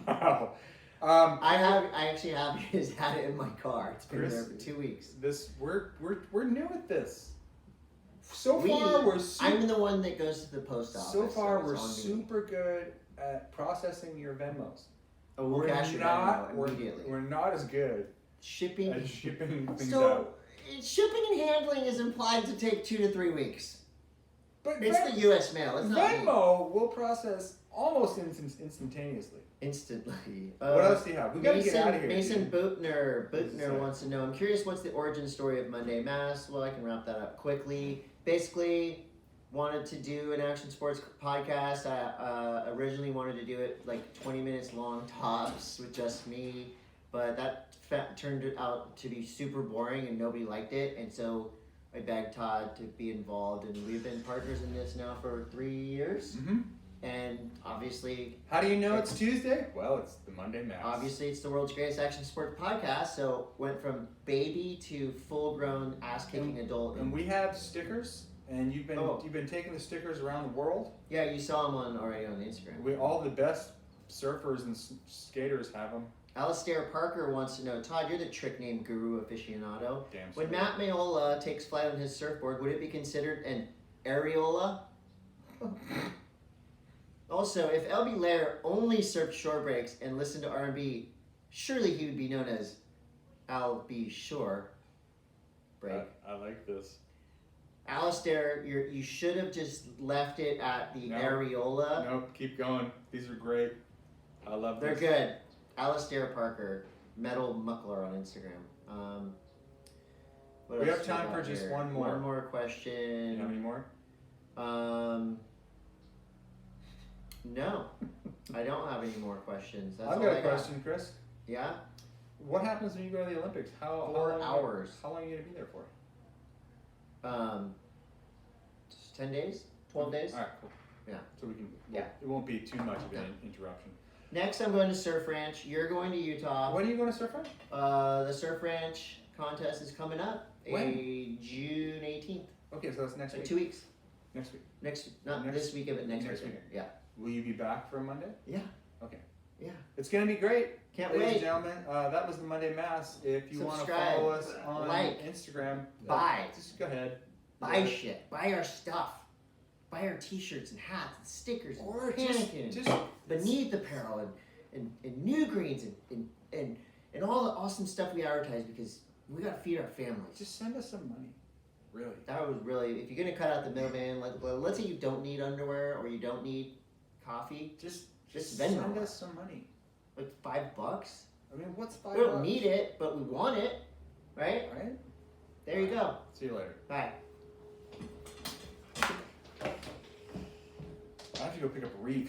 Wow. I actually have his hat in my car. It's been Chris, there for 2 weeks. We're new at this. So far we're I'm the one that goes to the post office. so far it's we're on me. super good at processing your Venmos. Oh, we'll cash your Venmo immediately. We're not as good Shipping. at shipping things So out. shipping and handling is implied to take 2 to 3 weeks. But It's the U.S. mail. It's not me. Venmo will process almost instantaneously. Instantly. What else do you have? We gotta Mason, get out of here. Mason dude. Bootner What does it say? wants to know, I'm curious what's the origin story of Monday Mass? Well, I can wrap that up quickly. Basically, wanted to do an action sports podcast. I originally wanted to do it like 20 minutes long tops with just me, but that turned out to be super boring and nobody liked it. And so I begged Todd to be involved, and we've been partners in this now for 3 years. Mhm. And obviously, How do you know it's Tuesday? Well, it's the Monday Mass. Obviously, it's the world's greatest action sports podcast, so went from baby to full-grown ass-kicking adult. And we have stickers and you've Oh. been taking the stickers around the world. Yeah, you saw them already on Instagram. All the best surfers and skaters have them. Alistair Parker wants to know, Todd, you're the trick name guru aficionado. Damn. When Matt Mayola takes flight on his surfboard, would it be considered an areola? Also, if LB Lair only surfed shore breaks and listened to R&B, surely he would be known as Al B. Shore Break. I like this. Alistair, you should have just left it at the areola. Nope, keep going. These are great. I love They're this. good. Alistair Parker, Metal Muckler on Instagram. What We else have do time got for just here? one more. One more You question. have any more? No, I don't have any more questions. That's I've all got I a question, Chris. Yeah? What happens when you go to the Olympics? 4 hours. How long are you going to be there for? Just 10 days? 12 days? All right, cool. Yeah. So we can. Yeah. It won't be too much of an interruption. Next, I'm going to Surf Ranch. You're going to Utah. When are you going to Surf Ranch? The Surf Ranch contest is coming up. When? June 18th. Okay, so that's next So week. 2 weeks. Next week. Not Next- this weekend, but next next weekend. weekend. Yeah. Will you be back for Monday? Yeah. Okay. Yeah. It's going to be great. Can't Ladies wait. and gentlemen, that was the Monday Mass. If you want to Subscribe, follow us on like, Instagram, buy. Just go ahead. Buy shit. Buy our stuff. Buy our t-shirts and hats and stickers Or and just Pannikin, Beneath Apparel and New Greens and all the awesome stuff we advertise because we got to feed our families. just send us some money. Really. That was really, if you're going to cut out the middleman, let's say you don't need underwear or you don't need coffee, Just Venmo send us. us some money. like $5. I mean, what's $5? We don't need it, but we want it, right? Right? There you go. See you later. Bye. I have to go pick up a reef.